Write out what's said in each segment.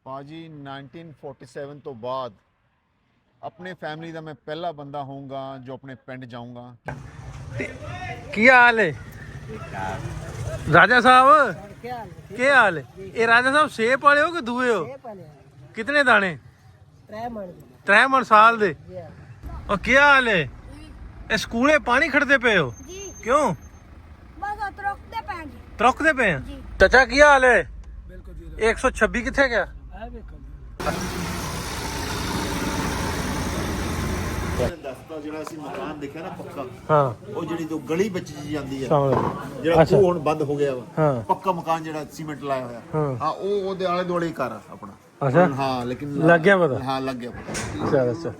पाजी 1947 तो बाद अपने फैमिली का मैं पहला बंदा होऊंगा जो अपने पिंड जाऊंगा। की हाल है राजा साहब? क्या हाल है? ये राजा साहब सेब वाले हो कि दुए हो? कितने दाने? 3 मन साल दे। और क्या हाल है? ये स्कूले पानी खड़ते पे हो? क्यों तरकते पे हैं? चाचा की हाल है? 126 किथे गया? ਦੱਸਦਾ ਜਿਹੜਾ ਅਸੀਂ ਮਕਾਨ ਦੇਖਿਆ ਨਾ ਪੱਕਾ, ਹਾਂ ਉਹ ਜਿਹੜੀ ਤੋਂ ਗਲੀ ਵਿੱਚ ਜੀ ਜਾਂਦੀ ਹੈ, ਸਮਝ ਜਿਹੜਾ ਅੱਛਾ। ਉਹ ਹੁਣ ਬੰਦ ਹੋ ਗਿਆ ਵਾ। ਹਾਂ ਪੱਕਾ ਮਕਾਨ ਜਿਹੜਾ ਸੀਮੈਂਟ ਲਾਇਆ ਹੋਇਆ, ਹਾਂ ਉਹ ਉਹਦੇ ਆਲੇ ਦੁਆਲੇ ਹੀ ਘਰ ਆ ਆਪਣਾ। ਅੱਛਾ ਹਾਂ ਲੇਕਿਨ ਲੱਗ ਗਿਆ ਪਤਾ? ਹਾਂ ਲੱਗ ਗਿਆ ਪਤਾ। ਚੱਲ ਅੱਛਾ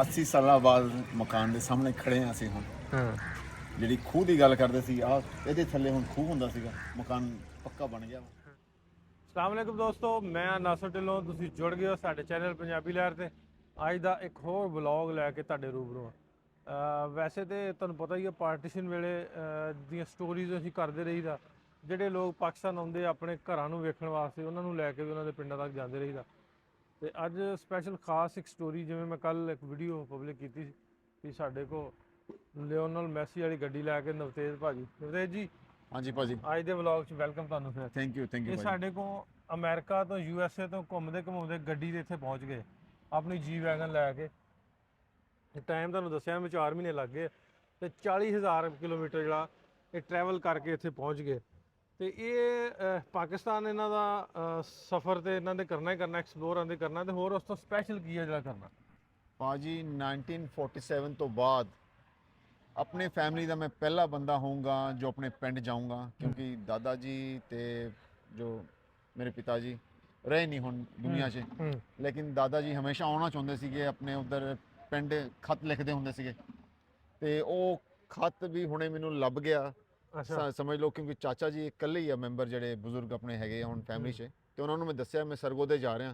80 ਸਾਲਾਂ ਬਾਅਦ ਮਕਾਨ ਦੇ ਸਾਹਮਣੇ ਖੜੇ ਆ ਅਸੀਂ ਹੁਣ। ਹਾਂ ਜਿਹੜੀ ਖੂਹ ਦੀ ਗੱਲ ਕਰਦੇ ਸੀ, ਆ ਇਹਦੇ ਥੱਲੇ ਹੁਣ ਖੂਹ ਹੁੰਦਾ ਸੀਗਾ, ਮਕਾਨ ਪੱਕਾ ਬਣ ਗਿਆ। ਅਸਲਾਮ ਵਾਲੇਕੁਮ ਦੋਸਤੋ, ਮੈਂ ਨਾਸਰ ਢਿੱਲੋਂ, ਤੁਸੀਂ ਜੁੜ ਗਏ ਹੋ ਸਾਡੇ ਚੈਨਲ ਪੰਜਾਬੀ ਲਹਿਰ ਤੇ। ਅੱਜ ਦਾ ਇੱਕ ਹੋਰ ਵਲੌਗ ਲੈ ਕੇ ਤੁਹਾਡੇ ਰੂਬਰੂ ਹਾਂ। ਵੈਸੇ ਤੇ ਤੁਹਾਨੂੰ ਪਤਾ ਹੀ ਹੈ ਪਾਰਟੀਸ਼ਨ ਵੇਲੇ ਦੀਆਂ ਸਟੋਰੀਜ਼ ਅਸੀਂ ਕਰਦੇ ਰਹੀਦਾ। ਜਿਹੜੇ ਲੋਕ ਪਾਕਿਸਤਾਨ ਆਉਂਦੇ ਆਪਣੇ ਘਰਾਂ ਨੂੰ ਵੇਖਣ ਵਾਸਤੇ, ਉਹਨਾਂ ਨੂੰ ਲੈ ਕੇ ਵੀ ਉਹਨਾਂ ਦੇ ਪਿੰਡਾਂ ਤੱਕ ਜਾਂਦੇ ਰਹੀਦਾ। ਤੇ ਅੱਜ ਸਪੈਸ਼ਲ ਖਾਸ ਇੱਕ ਸਟੋਰੀ, ਜਿਵੇਂ ਮੈਂ ਕੱਲ ਇੱਕ ਵੀਡੀਓ ਪਬਲਿਕ ਕੀਤੀ ਸੀ ਕਿ ਸਾਡੇ ਕੋਲ ਲਿਓਨਲ ਮੈਸੀ ਵਾਲੀ ਗੱਡੀ ਲੈ ਕੇ ਨਵਤੇਜ ਭਾਜੀ। ਨਵਤੇਜ ਜੀ ਹਾਂਜੀ ਭਾਜੀ, ਅੱਜ ਦੇ ਵਲੌਗ 'ਚ ਵੈਲਕਮ ਤੁਹਾਨੂੰ। ਫਿਰ ਥੈਂਕ ਯੂ ਇਹ ਸਾਡੇ ਕੋਲ ਅਮਰੀਕਾ ਤੋਂ USA ਤੋਂ ਘੁੰਮਦੇ ਘੁੰਮਾਉਂਦੇ ਗੱਡੀ ਦੇ ਇੱਥੇ ਪਹੁੰਚ ਗਏ ਆਪਣੀ ਜੀ ਵੈਗਨ ਲੈ ਕੇ। ਟਾਈਮ ਤੁਹਾਨੂੰ ਦੱਸਿਆ ਮੈਂ 4 ਮਹੀਨੇ ਲੱਗ ਗਏ ਤੇ 40,000 ਕਿਲੋਮੀਟਰ ਜਿਹੜਾ ਇਹ ਟਰੈਵਲ ਕਰਕੇ ਇੱਥੇ ਪਹੁੰਚ ਗਏ। ਤੇ ਇਹ ਪਾਕਿਸਤਾਨ ਇਹਨਾਂ ਦਾ ਸਫ਼ਰ ਤੇ ਇਹਨਾਂ ਦੇ ਕਰਨਾ ਹੀ ਕਰਨਾ, ਐਕਸਪਲੋਰ ਆਂਦੇ ਕਰਨਾ। ਤੇ ਹੋਰ ਉਸ ਤੋਂ ਸਪੈਸ਼ਲ ਕੀ ਹੈ ਜਿਹੜਾ ਕਰਨਾ ਭਾਜੀ 1947 ਤੋਂ ਬਾਅਦ अपने फैमिली का मैं पहला बंदा होऊंगा जो अपने पिंड जाऊंगा, क्योंकि दादा जी ते जो मेरे पिताजी रहे नहीं हुण दुनिया 'ਚ, लेकिन दादा जी हमेशा आना चाहते ਸੀਗੇ अपने उधर पिंड। खत लिखते होंगे ਸੀਗੇ ਤੇ ਉਹ खत भी ਹੁਣੇ ਮੈਨੂੰ ਲੱਭ ਗਿਆ समझ लो, क्योंकि चाचा जी इकल्ले ही आ मैंबर ਜਿਹੜੇ ਬਜ਼ੁਰਗ ਆਪਣੇ ਹੈਗੇ ਹੁਣ ਫੈਮਿਲੀ 'ਚ। ਤੇ ਉਹਨਾਂ ਨੂੰ ਮੈਂ ਦੱਸਿਆ ਮੈਂ ਸਰਗੋਦੇ ਜਾ ਰਿਹਾ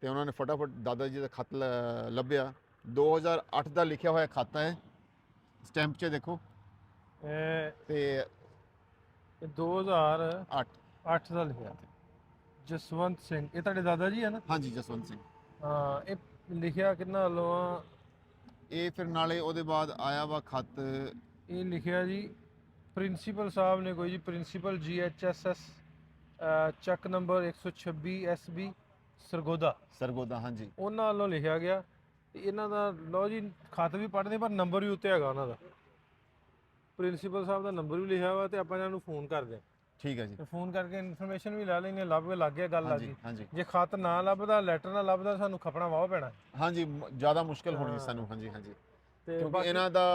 ਤੇ ਉਹਨਾਂ ਨੇ ਫਟਾਫਟ ਦਾਦਾ ਜੀ ਦਾ ਖਤ ਲੱਭਿਆ। 2008 ਦਾ ਲਿਖਿਆ ਹੋਇਆ ਖਤ ਹੈ, ਸਟੈਂਪ 'ਚ ਦੇਖੋ। ਤੇ 2008 ਦਾ ਲਿਖਿਆ। ਜਸਵੰਤ ਸਿੰਘ ਇਹ ਤੁਹਾਡੇ ਦਾਦਾ ਜੀ ਹੈ ਨਾ? ਹਾਂਜੀ ਜਸਵੰਤ ਸਿੰਘ। ਹਾਂ ਇਹ ਲਿਖਿਆ ਕਿੰਨਾ ਵੱਲੋਂ ਆ? ਇਹ ਫਿਰ ਨਾਲੇ ਉਹਦੇ ਬਾਅਦ ਆਇਆ ਵਾ ਖਤ, ਇਹ ਲਿਖਿਆ ਜੀ ਪ੍ਰਿੰਸੀਪਲ ਸਾਹਿਬ ਨੇ ਕੋਈ ਜੀ, ਪ੍ਰਿੰਸੀਪਲ GHSS ਚੱਕ ਨੰਬਰ 126 SB ਸਰਗੋਦਾ ਹਾਂਜੀ, ਉਹਨਾਂ ਵੱਲੋਂ ਲਿਖਿਆ ਗਿਆ। ਤੇ ਇਹਨਾਂ ਦਾ ਲਓ ਜੀ ਖਤ ਵੀ ਪੜ੍ਹਦੇ ਪਰ ਨੰਬਰ ਵੀ ਉੱਤੇ ਹੈਗਾ ਉਹਨਾਂ ਦਾ, ਪ੍ਰਿੰਸੀਪਲ ਸਾਹਿਬ ਦਾ ਨੰਬਰ ਵੀ ਲਿਖਿਆ ਵਾ। ਤੇ ਆਪਾਂ ਇਹਨਾਂ ਨੂੰ ਫੋਨ ਕਰਦੇ ਹਾਂ। ਠੀਕ ਹੈ ਜੀ, ਫੋਨ ਕਰਕੇ ਇਨਫੋਰਮੇਸ਼ਨ ਵੀ ਲੈ ਲੈਂਦੇ, ਲੱਗ ਗਿਆ ਗੱਲ ਲੱਗ ਗਈ। ਜੇ ਖਤ ਨਾ ਲੱਭਦਾ, ਲੈਟਰ ਨਾ ਲੱਭਦਾ, ਸਾਨੂੰ ਖਪਣਾ ਵਾਹ ਪੈਣਾ। ਹਾਂਜੀ ਜ਼ਿਆਦਾ ਮੁਸ਼ਕਲ ਹੋਣੀ ਸਾਨੂੰ। ਹਾਂਜੀ ਕਿਉਂਕਿ ਇਹਨਾਂ ਦਾ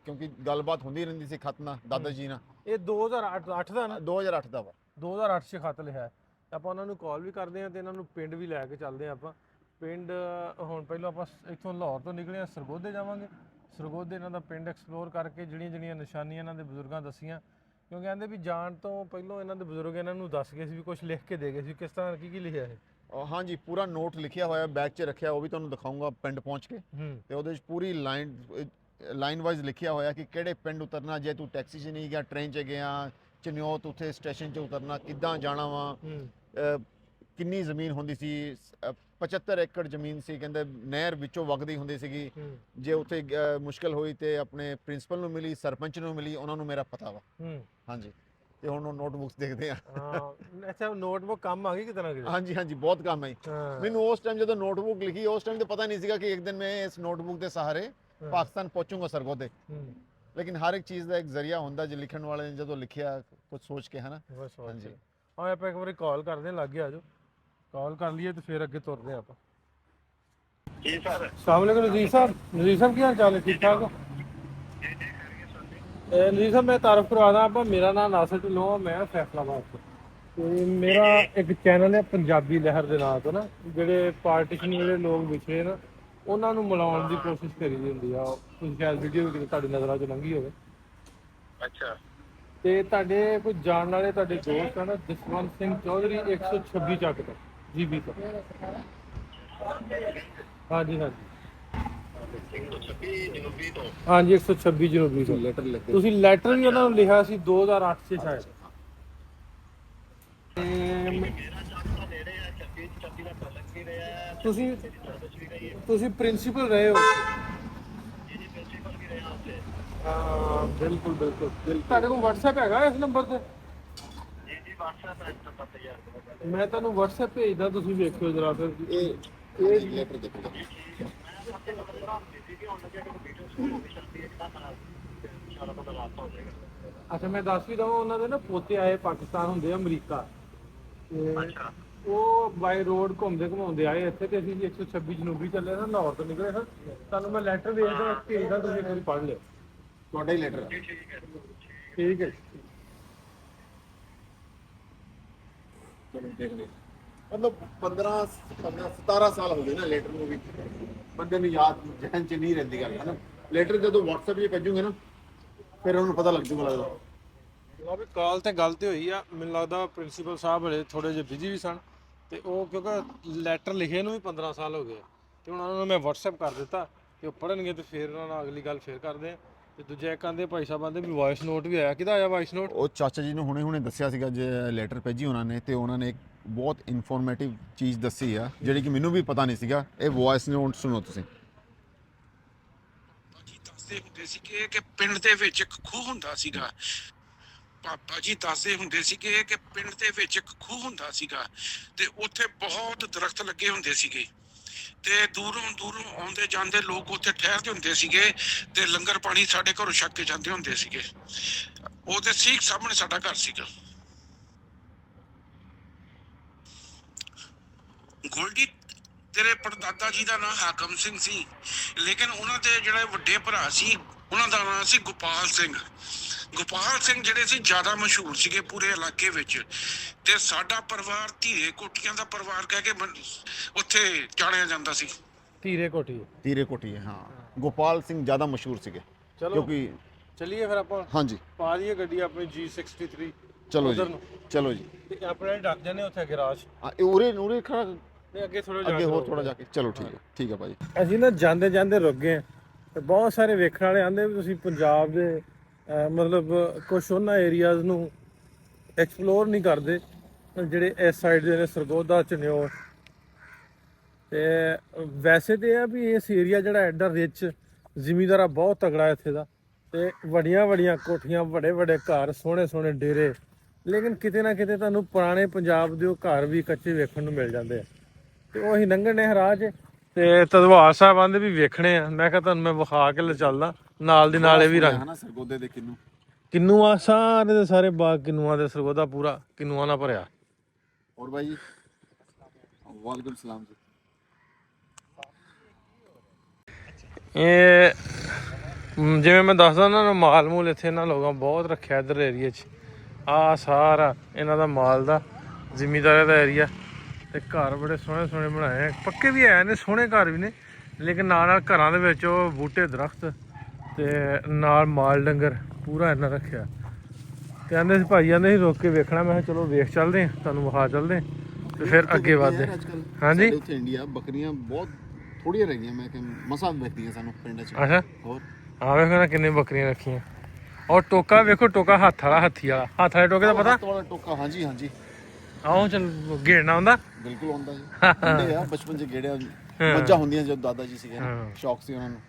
ਕਿਉਂਕਿ ਗੱਲਬਾਤ ਹੁੰਦੀ ਰਹਿੰਦੀ ਸੀ ਖਤ ਨਾਲ ਦਾਦਾ ਜੀ ਨਾਲ। ਇਹ 2008 ਦਾ ਨਾ? 2008 ਦਾ ਵਾ। 2008 'ਚ ਖਤ ਲਿਖਿਆ। ਆਪਾਂ ਉਹਨਾਂ ਨੂੰ ਕਾਲ ਵੀ ਕਰਦੇ ਹਾਂ ਤੇ ਇਹਨਾਂ ਨੂੰ ਪਿੰਡ ਵੀ ਲੈ ਕੇ ਚੱਲਦੇ ਹਾਂ ਆਪਾਂ। ਪਿੰਡ ਹੁਣ ਪਹਿਲਾਂ ਆਪਾਂ ਇੱਥੋਂ ਲਾਹੌਰ ਤੋਂ ਨਿਕਲੇ ਹਾਂ, ਸਰਗੋਦੇ ਜਾਵਾਂਗੇ। ਸਰਗੋਦੇ ਇਹਨਾਂ ਦਾ ਪਿੰਡ ਐਕਸਪਲੋਰ ਕਰਕੇ ਜਿਹੜੀਆਂ ਨਿਸ਼ਾਨੀਆਂ ਇਹਨਾਂ ਦੇ ਬਜ਼ੁਰਗਾਂ ਦੱਸੀਆਂ, ਕਿਉਂਕਿ ਕਹਿੰਦੇ ਵੀ ਜਾਣ ਤੋਂ ਪਹਿਲਾਂ ਇਹਨਾਂ ਦੇ ਬਜ਼ੁਰਗ ਇਹਨਾਂ ਨੂੰ ਦੱਸ ਗਏ ਸੀ ਵੀ ਕੁਝ ਲਿਖ ਕੇ ਦੇ ਗਏ ਸੀ। ਕਿਸ ਤਰ੍ਹਾਂ ਕੀ ਲਿਖਿਆ ਹੈ? ਹਾਂਜੀ ਪੂਰਾ ਨੋਟ ਲਿਖਿਆ ਹੋਇਆ, ਬੈਗ 'ਚ ਰੱਖਿਆ, ਉਹ ਵੀ ਤੁਹਾਨੂੰ ਦਿਖਾਊਂਗਾ ਪਿੰਡ ਪਹੁੰਚ ਕੇ। ਤੇ ਉਹਦੇ 'ਚ ਪੂਰੀ ਲਾਈਨ ਵਾਈਜ਼ ਲਿਖਿਆ ਹੋਇਆ ਕਿ ਕਿਹੜੇ ਪਿੰਡ ਉਤਰਨਾ, ਜੇ ਤੂੰ ਟੈਕਸੀ 'ਚ ਨਹੀਂ ਗਿਆ, ਟ੍ਰੇਨ 'ਚ ਗਿਆ, ਚਨਿਓਤ ਉੱਥੇ ਸਟੇਸ਼ਨ 'ਚ ਉਤਰਨਾ, ਕਿੱਦਾਂ ਜਾਣਾ ਵਾ, ਕਿੰਨੀ ਜ਼ਮੀਨ ਹੁੰਦੀ ਸੀ। 75 ਏਕੜ ਜ਼ਮੀਨ ਸੀ, ਕਹਿੰਦੇ ਨਹਿਰ ਵਿੱਚੋਂ ਵਗਦੀ ਹੁੰਦੀ ਸੀਗੀ। ਜੇ ਉੱਥੇ ਮੁਸ਼ਕਲ ਹੋਈ ਤੇ ਆਪਣੇ ਪ੍ਰਿੰਸੀਪਲ ਨੂੰ ਮਿਲੀ, ਸਰਪੰਚ ਨੂੰ ਮਿਲੀ, ਉਹਨਾਂ ਨੂੰ ਮੇਰਾ ਪਤਾ ਵਾ। ਹਾਂਜੀ ਤੇ ਹੁਣ ਉਹ ਨੋਟਬੁੱਕਸ ਦੇਖਦੇ ਆ। ਅੱਛਾ ਨੋਟਬੁੱਕ ਕੰਮ ਆ ਗਈ ਕਿਤੇ ਨਾ ਕਿਤੇ? ਹਾਂਜੀ ਬਹੁਤ ਕੰਮ ਆਈ ਮੈਨੂੰ। ਉਸ ਟਾਈਮ ਜਦੋਂ ਨੋਟਬੁੱਕ ਲਿਖੀ, ਉਸ ਟਾਈਮ ਤੇ ਪਤਾ ਨਹੀਂ ਸੀਗਾ ਕਿ ਇੱਕ ਦਿਨ ਮੈਂ ਇਸ ਨੋਟਬੁੱਕ ਦੇ ਸਹਾਰੇ ਪਾਕਿਸਤਾਨ ਪਹੁੰਚੂਗਾ ਸਰਗੋਦੇ। ਲੇਕਿਨ ਹਰ ਇੱਕ ਚੀਜ਼ ਦਾ ਇੱਕ ਜ਼ਰੀਆ ਹੁੰਦਾ, ਜੇ ਲਿਖਣ ਵਾਲੇ ਨੇ ਜਦੋਂ ਲਿਖਿਆ ਕੁਝ ਸੋਚ ਕੇ, ਹੈ ਨਾ। ਹਾਂਜੀ ਆਪਾਂ ਇੱਕ ਵਾਰੀ ਕਾਲ ਕਰਦੇ ਹਾਂ, ਲੱਗ ਗਿਆ ਆਜੋ ਕਾਲ ਕਰ ਲਈਏ ਤੇ ਫਿਰ ਅੱਗੇ ਤੁਰਦੇ ਆਪਾਂ। ਜੀ ਸਰ। ਅਸਲਾਮ ਵਾਲੇਕੁਮ ਨਜ਼ੀਰ ਸਾਹਿਬ ਕੀ ਹਾਲ ਚਾਲ ਹੈ? ਠੀਕ ਠਾਕ ਹੋ? ਨਜ਼ੀਰ ਸਾਹਿਬ ਮੈਂ ਤਾਰਫ ਕਰਵਾਦਾ ਆਪਾਂ, ਮੇਰਾ ਨਾਮ ਨਾਸਰ ਢਿੱਲੋਂ, ਮੈਂ ਫੈਸਲਾਬਾਦ ਤੋਂ। ਤੇ ਮੇਰਾ ਇੱਕ ਚੈਨਲ ਹੈ ਪੰਜਾਬੀ ਲਹਿਰ ਦੇ ਨਾਂ ਤੋਂ ਨਾ, ਜਿਹੜੇ ਪਾਰਟੀਸ਼ਨ ਜਿਹੜੇ ਲੋਕ ਵਿਛੜੇ ਨਾ ਉਹਨਾਂ ਨੂੰ ਮਿਲਾਉਣ ਦੀ ਕੋਸ਼ਿਸ਼ ਕਰੀ ਦੀ ਹੁੰਦੀ ਆ। ਤੁਸੀਂ ਸ਼ਾਇਦ ਵੀਡੀਓ ਵੀ ਕਿਤੇ ਤੁਹਾਡੀ ਨਜ਼ਰਾਂ 'ਚ ਲੰਘੀ ਹੋਵੇ। ਅੱਛਾ ਤੇ ਤੁਹਾਡੇ ਕੋਈ ਜਾਣ ਵਾਲੇ ਤੁਹਾਡੇ ਦੋਸਤ ਹਨ ਜਸਵੰਤ ਸਿੰਘ ਚੌਧਰੀ 126 ਚੱਕ ਤੋਂ GB ਤੋਂ? ਹਾਂਜੀ 126 ਜਨੂਬੀ ਤੋਂ ਤੁਸੀਂ ਲੈਟਰ ਵੀ ਉਹਨਾਂ ਨੂੰ ਲਿਖਿਆ ਸੀ 2008 'ਚ ਸ਼ਾਇਦ। ਤੁਸੀਂ ਪ੍ਰਿੰਸੀਪਲ ਰਹੇ ਹੋ? ਹਾਂ ਬਿਲਕੁਲ ਬਿਲਕੁਲ। ਤੁਹਾਡੇ ਕੋਲ WhatsApp ਹੈਗਾ ਇਸ ਨੰਬਰ ਤੇ? ਮੈਂ ਤੁਹਾਨੂੰ WhatsApp ਭੇਜਦਾ, ਤੁਸੀਂ ਵੇਖਿਓ ਜਰਾ ਫਿਰ। ਇਹ ਲੈਟਰ ਦੇਖੋ। ਅੱਛਾ ਮੈਂ ਦੱਸ ਵੀ ਦਵਾਂ, ਉਹਨਾਂ ਦੇ ਨਾ ਪੋਤੇ ਆਏ ਪਾਕਿਸਤਾਨ ਹੁੰਦੇ ਆ, ਅਮਰੀਕਾ, ਤੇ ਉਹ ਬਾਈ ਰੋਡ ਘੁੰਮਦੇ ਘੁਮਾਉਂਦੇ ਆਏ ਇੱਥੇ, ਤੇ ਅਸੀਂ 126 ਜਨੂਬੀ ਚੱਲੇ ਨਾ, ਲਾਹੌਰ ਤੋਂ ਨਿਕਲੇ ਸਰ। ਤੁਹਾਨੂੰ ਮੈਂ ਲੈਟਰ ਵੇਚਦਾ, ਭੇਜਦਾ, ਤੁਸੀਂ ਇੱਕ ਵਾਰੀ ਪੜ੍ਹ ਲਿਓ। ਤੁਹਾਡਾ ਹੀ ਲੈਟਰ ਆ। ਠੀਕ ਹੈ। ਚਲੋ ਦੇਖ ਲਿਓ। ਮਤਲਬ 17 ਸਾਲ ਹੋ ਗਏ ਨਾ ਲੈਟਰ ਨੂੰ ਵੀ, ਬੰਦੇ ਨੂੰ ਯਾਦ ਜਹਨ ਚ ਨਹੀਂ ਰਹਿੰਦੀ ਗੱਲ, ਹੈ ਨਾ। ਲੈਟਰ ਜਦੋਂ WhatsApp 'ਤੇ ਭੇਜੂਗੇ ਨਾ, ਫਿਰ ਉਹਨੂੰ ਪਤਾ ਲੱਗ ਜੂਗਾ। ਲੱਗਦਾ ਲਓ ਵੀ ਕਾਲ ਤੇ ਗੱਲ ਤੇ ਹੋਈ ਆ। ਮੈਨੂੰ ਲੱਗਦਾ ਪ੍ਰਿੰਸੀਪਲ ਸਾਹਿਬ ਹਲੇ ਥੋੜੇ ਜਿਹੇ ਬਿਜੀ ਵੀ ਸਨ, ਤੇ ਉਹ ਕਿਉਂਕਿ ਲੈਟਰ ਲਿਖੇ ਨੂੰ ਵੀ 15 ਸਾਲ ਹੋ ਗਏ, ਤੇ ਹੁਣ ਉਹਨਾਂ ਨੂੰ ਮੈਂ WhatsApp ਕਰ ਦਿੱਤਾ, ਤੇ ਉਹ ਪੜ੍ਹਨਗੇ ਤੇ ਫਿਰ ਉਹਨਾਂ ਨਾਲ ਅਗਲੀ ਗੱਲ ਫਿਰ ਕਰਦੇ ਆ। ਤੇ ਦੂਜਾ ਇੱਕ ਆਂਦੇ ਭਾਈ ਸਾਹਿਬ ਆਂਦੇ ਵੀ ਵੌਇਸ ਨੋਟ ਵੀ ਆਇਆ। ਕਿਹਦਾ ਆਇਆ ਵੌਇਸ ਨੋਟ? ਉਹ ਚਾਚਾ ਜੀ ਨੂੰ ਹੁਣੇ ਦੱਸਿਆ ਸੀਗਾ ਜੇ ਲੈਟਰ ਭੇਜੀ ਉਹਨਾਂ ਨੇ, ਤੇ ਉਹਨਾਂ ਨੇ ਇੱਕ ਬਹੁਤ ਇਨਫੋਰਮੇਟਿਵ ਚੀਜ਼ ਦੱਸੀ ਆ, ਜਿਹੜੀ ਕਿ ਮੈਨੂੰ ਵੀ ਪਤਾ ਨਹੀਂ ਸੀਗਾ। ਇਹ ਵੌਇਸ ਨੋਟ ਸੁਣੋ ਤੁਸੀਂ। ਦੱਸਦੇ ਹੁੰਦੇ ਸੀਗੇ ਕਿ ਪਿੰਡ ਦੇ ਵਿੱਚ ਇੱਕ ਖੂਹ ਹੁੰਦਾ ਸੀਗਾ। ਪਾਪਾ ਜੀ ਦੱਸਦੇ ਹੁੰਦੇ ਸੀਗੇ ਕਿ ਪਿੰਡ ਦੇ ਵਿੱਚ ਇੱਕ ਖੂਹ ਹੁੰਦਾ ਸੀਗਾ, ਤੇ ਉੱਥੇ ਬਹੁਤ ਦਰਖਤ ਲੱਗੇ ਹੁੰਦੇ ਸੀਗੇ, ਤੇ ਦੂਰੋਂ ਦੂਰੋਂ ਆਉਂਦੇ ਜਾਂਦੇ ਲੋਕ ਉੱਥੇ ਠਹਿਰਦੇ ਹੁੰਦੇ ਸੀਗੇ, ਤੇ ਲੰਗਰ ਪਾਣੀ ਸਾਡੇ ਘਰੋਂ ਛਕ ਕੇ ਜਾਂਦੇ ਹੁੰਦੇ ਸੀਗੇ। ਉਹਦੇ ਠੀਕ ਸਾਹਮਣੇ ਸਾਡਾ ਘਰ ਸੀਗਾ। ਗੋਲਡੀ, ਤੇਰੇ ਪੜਦਾਦਾ ਜੀ ਦਾ ਨਾਮ ਹਾਕਮ ਸਿੰਘ ਸੀ, ਲੇਕਿਨ ਉਹਨਾਂ ਦੇ ਜਿਹੜੇ ਵੱਡੇ ਭਰਾ ਸੀ, ਉਹਨਾਂ ਦਾ ਨਾਮ ਸੀ ਗੋਪਾਲ ਸਿੰਘ। ਗੋਪਾਲ ਸਿੰਘ ਜਿਹੜੇ ਸੀ ਜ਼ਿਆਦਾ ਮਸ਼ਹੂਰ ਸੀਗੇ ਪੂਰੇ ਇਲਾਕੇ ਵਿੱਚ, ਤੇ ਸਾਡਾ ਪਰਿਵਾਰ ਧੀਰੇ ਕੋਟੀਆਂ ਦਾ ਪਰਿਵਾਰ ਕਹਿ ਕੇ ਉੱਥੇ ਜਾਣਿਆ ਜਾਂਦਾ ਸੀ। ਧੀਰੇ ਕੋਠੀ ਹੈ, ਹਾਂ। ਗੋਪਾਲ ਸਿੰਘ ਜ਼ਿਆਦਾ ਮਸ਼ਹੂਰ ਸੀਗੇ, ਚਲੋ ਕਿਉਂਕਿ ਚੱਲੀਏ ਫਿਰ ਆਪਾਂ। ਹਾਂਜੀ ਪਾ ਦਈਏ ਗੱਡੀ ਆਪਣੀ G63। ਚਲੋ ਉੱਧਰ ਜੀ, ਨੂੰ। ਚਲੋ ਜੀ। ਤੇ ਆਪਣੇ ਡੱਕ ਜਾਂਦੇ ਉੱਥੇ ਗਰਾਜ ਇਹ ਉਰੇ ਖੜਾ, ਤੇ ਅੱਗੇ ਥੋੜਾ ਅੱਗੇ ਹੋਰ ਥੋੜਾ ਜਾ ਕੇ। ਚਲੋ ਠੀਕ ਹੈ ਭਾਜੀ। ਅਸੀਂ ਨਾ ਜਾਂਦੇ ਜਾਂਦੇ ਰੁਕ ਗਏ, ਤੇ ਬਹੁਤ ਸਾਰੇ ਵੇਖਣ ਵਾਲੇ ਆਂਦੇ ਵੀ ਤੁਸੀਂ ਪੰਜਾਬ ਦੇ ਮਤਲਬ ਕੁਛ ਉਹਨਾਂ ਏਰੀਆਜ਼ ਨੂੰ ਐਕਸਪਲੋਰ ਨਹੀਂ ਕਰਦੇ ਜਿਹੜੇ ਇਸ ਸਾਈਡ ਦੇ ਨੇ, ਸਰਗੋਦਾ, ਚਨਿਓਰ। ਤੇ ਵੈਸੇ ਤੇ ਆ ਵੀ ਇਸ ਏਰੀਆ ਜਿਹੜਾ ਐਡਾ ਰਿਚ, ਜ਼ਿਮੀਂਦਾਰਾ ਬਹੁਤ ਤਗੜਾ ਇੱਥੇ ਦਾ, ਤੇ ਵੱਡੀਆਂ ਵੱਡੀਆਂ ਕੋਠੀਆਂ, ਵੱਡੇ ਵੱਡੇ ਘਰ, ਸੋਹਣੇ ਸੋਹਣੇ ਡੇਰੇ, ਲੇਕਿਨ ਕਿਤੇ ਨਾ ਕਿਤੇ ਤੁਹਾਨੂੰ ਪੁਰਾਣੇ ਪੰਜਾਬ ਦੇ ਉਹ ਘਰ ਵੀ ਕੱਚੇ ਵੇਖਣ ਨੂੰ ਮਿਲ ਜਾਂਦੇ ਆ। ਤੇ ਉਹ ਅਸੀਂ ਲੰਘਣ ਨੇ ਰਾਜ, ਤੇ ਤਦਵਾਰ ਸਾਹਿਬ ਆਂਦੇ ਵੀ ਵੇਖਣੇ ਆ। ਮੈਂ ਕਿਹਾ ਤੁਹਾਨੂੰ ਮੈਂ ਵਿਖਾ ਕੇ ਲੈ ਚੱਲਦਾ, ਨਾਲ ਦੀ ਨਾਲ ਇਹ ਵੀ ਰੰਗ। ਸਰਗੋਦੇ ਦੇ ਕਿੰਨੂ ਆ, ਸਾਰੇ ਦੇ ਸਾਰੇ ਬਾਗ ਕਿੰਨੂਆਂ ਦੇ, ਸਰਗੋਦਾ ਪੂਰਾ ਕਿੰਨੂਆਂ ਨਾਲ ਭਰਿਆ। ਹੋਰ ਭਾਈ ਜੀ, ਵਾਲੇਕੁਮ ਸਲਾਮ ਜੀ। ਇਹ ਜਿਵੇਂ ਮੈਂ ਦੱਸਦਾ ਨਾ, ਮਾਲ ਮੂਲ ਇੱਥੇ ਇਹਨਾਂ ਲੋਕਾਂ ਬਹੁਤ ਰੱਖਿਆ ਇੱਧਰ ਏਰੀਏ 'ਚ। ਆਹ ਸਾਰਾ ਇਹਨਾਂ ਦਾ ਮਾਲ ਦਾ, ਜ਼ਿਮੀਂਦਾਰਾਂ ਦਾ ਏਰੀਆ, ਤੇ ਘਰ ਬੜੇ ਸੋਹਣੇ ਸੋਹਣੇ ਬਣਾਏ ਆ। ਪੱਕੇ ਵੀ ਹੈ ਨੇ, ਸੋਹਣੇ ਘਰ ਵੀ ਨੇ, ਲੇਕਿਨ ਨਾਲ ਨਾਲ ਘਰਾਂ ਦੇ ਵਿੱਚ ਉਹ ਬੂਟੇ, ਦਰਖਤ, ਤੇ ਨਾਲ ਮਾਲ ਡੰਗਰ ਪੂਰਾ ਇਹਨਾਂ ਰੱਖਿਆ। ਤੇ ਆਂਦੇ ਸੀ ਭਾਈ ਆਂਦੇ ਸੀ ਰੋਕ ਕੇ ਵੇਖਣਾ। ਮੈਂ ਕਿਹਾ ਚਲੋ ਵੇਖ ਚੱਲਦੇ ਹਾਂ, ਤੁਹਾਨੂੰ ਵਿਖਾ ਚੱਲਦੇ, ਤੇ ਫਿਰ ਅੱਗੇ ਵੱਧਦੇ। ਹਾਂਜੀ, ਇੱਥੇ ਇੰਡੀਆ ਬੱਕਰੀਆਂ ਬਹੁਤ ਥੋੜੀਆਂ ਰਹਿ ਗਈਆਂ, ਮੈਂ ਕਿ ਮਸਾਂ ਵੇਖਦੀਆਂ ਸਾਨੂੰ ਪਿੰਡ 'ਚ। ਅੱਛਾ, ਹੋਰ ਆ ਵੇਖੋ ਨਾ ਕਿੰਨੇ ਬੱਕਰੀਆਂ ਰੱਖੀਆਂ। ਔਰ ਟੋਕਾ ਵੇਖੋ, ਟੋਕਾ ਹੱਥ ਵਾਲਾ, ਹੱਥੀ ਵਾਲਾ, ਹੱਥ ਵਾਲੇ ਟੋਕੇ ਦਾ ਪਤਾ? ਹੱਥ ਵਾਲਾ ਟੋਕਾ, ਹਾਂਜੀ ਹਾਂਜੀ। ਆਓ ਚੱਲ ਗੇੜਨਾ ਆਉਂਦਾ, ਬਿਲਕੁਲ ਆਉਂਦਾ ਜੀ। ਹੁੰਦੇ ਆ ਬਚਪਨ 'ਚ ਗੇੜਿਆ। ਮੱਝਾਂ ਹੁੰਦੀਆਂ ਜਦੋਂ ਦਾਦਾ ਜੀ ਸੀਗੇ, ਸ਼ੌਕ ਸੀ ਉਹਨਾਂ ਨੂੰ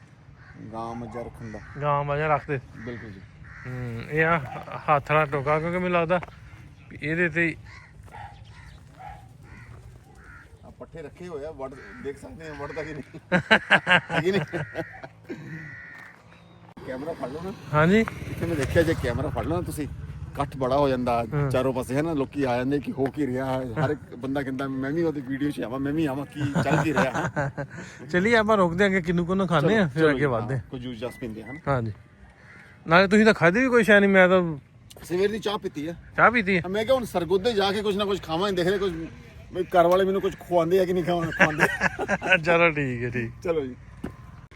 ਗਾਂ ਮੱਝਾਂ ਰੱਖਣ ਦਾ। ਗਾਂ ਮੱਝਾਂ ਰੱਖਦੇ, ਬਿਲਕੁਲ ਜੀ। ਇਹ ਆ ਹੱਥ ਵਾਲਾ ਟੋਕਾ, ਕਿਉਂਕਿ ਮੈਨੂੰ ਲੱਗਦਾ ਇਹਦੇ ਤੇ ਪੱਠੇ ਰੱਖੇ ਹੋਏ ਆ, ਵੜ ਦੇਖ ਸਕਦੇ ਆ, ਵੜਦਾ ਕਿ ਨਹੀਂ ਹੈ ਕਿ ਨਹੀਂ। ਕੈਮਰਾ ਫੜ ਲਓ ਨਾ। ਹਾਂਜੀ, ਇੱਥੇ ਮੈਂ ਦੇਖਿਆ, ਜੇ ਕੈਮਰਾ ਫੜ ਲਓ ਨਾ ਤੁਸੀਂ, ਇਕੱਠ ਬੜਾ ਹੋ ਜਾਂਦਾ ਚਾਰੋਂ ਪਾਸੇ, ਹੈ ਨਾ। ਲੋਕੀ ਆ ਜਾਂਦੇ ਕਿ ਹੋ ਕੀ ਰਿਹਾ, ਹਰ ਇੱਕ ਬੰਦਾ ਕਹਿੰਦਾ ਮੈਂ ਵੀ ਉਹਦੀ ਵੀਡੀਓ 'ਚ ਆਵਾਂ, ਮੈਂ ਵੀ ਆਵਾਂ, ਕੀ ਚੱਲ ਕੀ ਰਿਹਾ। ਚਲਿਏ ਆਪਾਂ ਰੁਕਦੇ ਅੱਗੇ, ਕਿੰਨੂ ਕੋਲੋਂ ਖਾਂਦੇ ਆ, ਫਿਰ ਅੱਗੇ ਵੱਧਦੇ। ਕੋਈ ਜੂਸ ਜਾਸ ਪੀਂਦੇ ਹਨ। ਹਾਂਜੀ, ਨਾਲੇ ਤੁਸੀਂ ਤਾਂ ਖਾਧੀ ਵੀ ਕੋਈ ਸ਼ੈ ਨਹੀਂ, ਮੈਂ ਤਾਂ ਸਵੇਰ ਦੀ ਚਾਹ ਪੀਤੀ ਆ। ਚਾਹ ਪੀਤੀ ਹੈ। ਮੈਂ ਕਿਹਾ ਹੁਣ ਸਰਗੋਦੇ ਜਾ ਕੇ ਕੁਝ ਨਾ ਕੁਝ ਖਾਵਾਂ, ਦੇਖਦੇ ਕੁਝ ਘਰ ਵਾਲੇ ਮੈਨੂੰ ਕੁਝ ਖਵਾਉਂਦੇ ਆ ਕਿ ਨਹੀਂ ਖਵਾਉਂਦੇ। ਚਲੋ ਠੀਕ ਹੈ, ਠੀਕ। ਚਲੋ ਜੀ।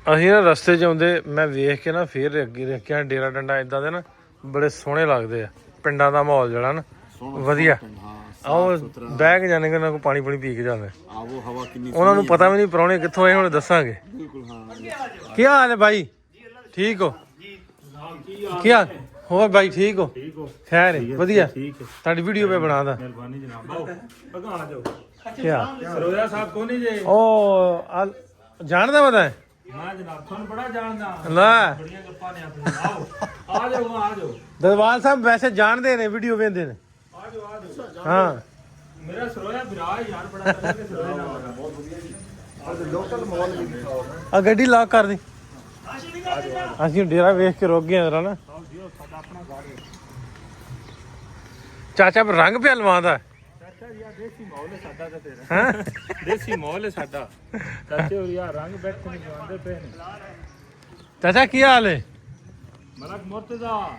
ਅਸੀਂ ਨਾ ਰਸਤੇ 'ਚ ਆਉਂਦੇ, ਮੈਂ ਵੇਖ ਕੇ ਨਾ ਫਿਰ ਅੱਗੇ ਦੇਖਿਆ ਡੇਰਾ ਡੰਡਾ ਇਦਾਂ ਦੇ ਨਾ ਬੜੇ ਸੋਹਣੇ ਲੱਗਦੇ ਆ। ਪਿੰਡਾਂ ਦਾ ਮਾਹੌਲ ਜਿਹੜਾ ਨਾ ਵਧੀਆ, ਆਓ ਬਹਿ ਕੇ ਜਾਣੇ, ਉਹਨਾਂ ਕੋਲ ਪਾਣੀ ਪੂਣੀ ਪੀ ਕੇ ਜਾਂਦੇ। ਆਵੋ ਹਵਾ ਕਿੰਨੀ, ਉਹਨਾਂ ਨੂੰ ਪਤਾ ਵੀ ਨਹੀਂ ਪ੍ਰਾਹੁਣੇ ਕਿੱਥੋਂ ਆਏ, ਹੁਣ ਦੱਸਾਂਗੇ। ਬਿਲਕੁਲ, ਹਾਂ। ਕੀ ਹਾਲ ਹੈ ਭਾਈ? ਠੀਕ ਹੋ? ਕੀ ਹਾਲ? ਹੋਰ ਬਾਈ ਠੀਕ ਹੋ? ਠੀਕ ਹੋ? ਖੈਰ ਹੈ, ਵਧੀਆ। ਠੀਕ ਹੈ, ਤੁਹਾਡੀ ਵੀਡੀਓ ਪੇ ਬਣਾਦਾ। ਮਿਹਰਬਾਨੀ ਜਨਾਬ। ਆਓ ਅਗਾ ਆ ਜਾਓ। ਕਿਆ ਸਰੋਇਆ ਸਾਹਿਬ ਕੋ ਨਹੀਂ ਜੇ? ਉਹ ਜਾਣਦਾ ਪਤਾ ਹੈ? ਮੈਂ ਜਨਾਬ ਤੁਹਾਨੂੰ ਬੜਾ ਜਾਣਦਾ। ਲੈ ਬੜੀਆਂ ਗੱਪਾਂ ਨੇ ਆਪਣੀਆਂ। ਆਓ ਆ ਜਾਓ, ਆ ਜਾਓ, ਦਰਬਾਰ ਸਾਹਿਬ ਵੈਸੇ ਜਾਣਦੇ ਨੇ, ਵੀਡੀਓ ਵੇਖਦੇ ਨੇ। ਆ ਜਾਓ, ਆ ਜਾਓ। ਹਾਂ ਮੇਰਾ ਸਰੋਇਆ ਵਿਰਾਹ ਯਾਰ ਬੜਾ ਵਧੀਆ ਤੇ ਸਰੋਇਆ ਨਾਲ ਬੜਾ ਬਹੁਤ ਵਧੀਆ ਜੀ। ਲੋਕਲ ਮਾਲ ਵੀ ਦਿਖਾਓ। ਆ ਗੱਡੀ ਲਾਕ ਕਰ ਦੇ। ਅਸੀਂ ਡੇਰਾ ਵੇਖ ਕੇ ਰੁਕ ਗਏ ਜਰਾ ਨਾ। ਸਾਡਾ ਆਪਣਾ ਘਰ ਹੈ ਚਾਚਾ ਰੰਗ ਪਿਆ ਲਵਾਉਂਦਾ। ਚਾਚਾ ਯਾਰ ਦੇਸੀ ਮਾਹੌਲ ਹੈ ਸਾਡਾ ਤੇ ਤੇਰਾ। ਹਾਂ ਦੇਸੀ ਮਾਹੌਲ ਹੈ ਸਾਡਾ। ਚਾਚੇ ਹੋਰ ਯਾਰ ਰੰਗ ਬੈਠੇ ਨਹੀਂ ਜਵਾਂਦੇ ਪਏ ਨੇ। ਚਾਚਾ ਕੀ ਹਾਲ ਹੈ? ਮਲਕ ਮੁਰਤਜ਼ਾ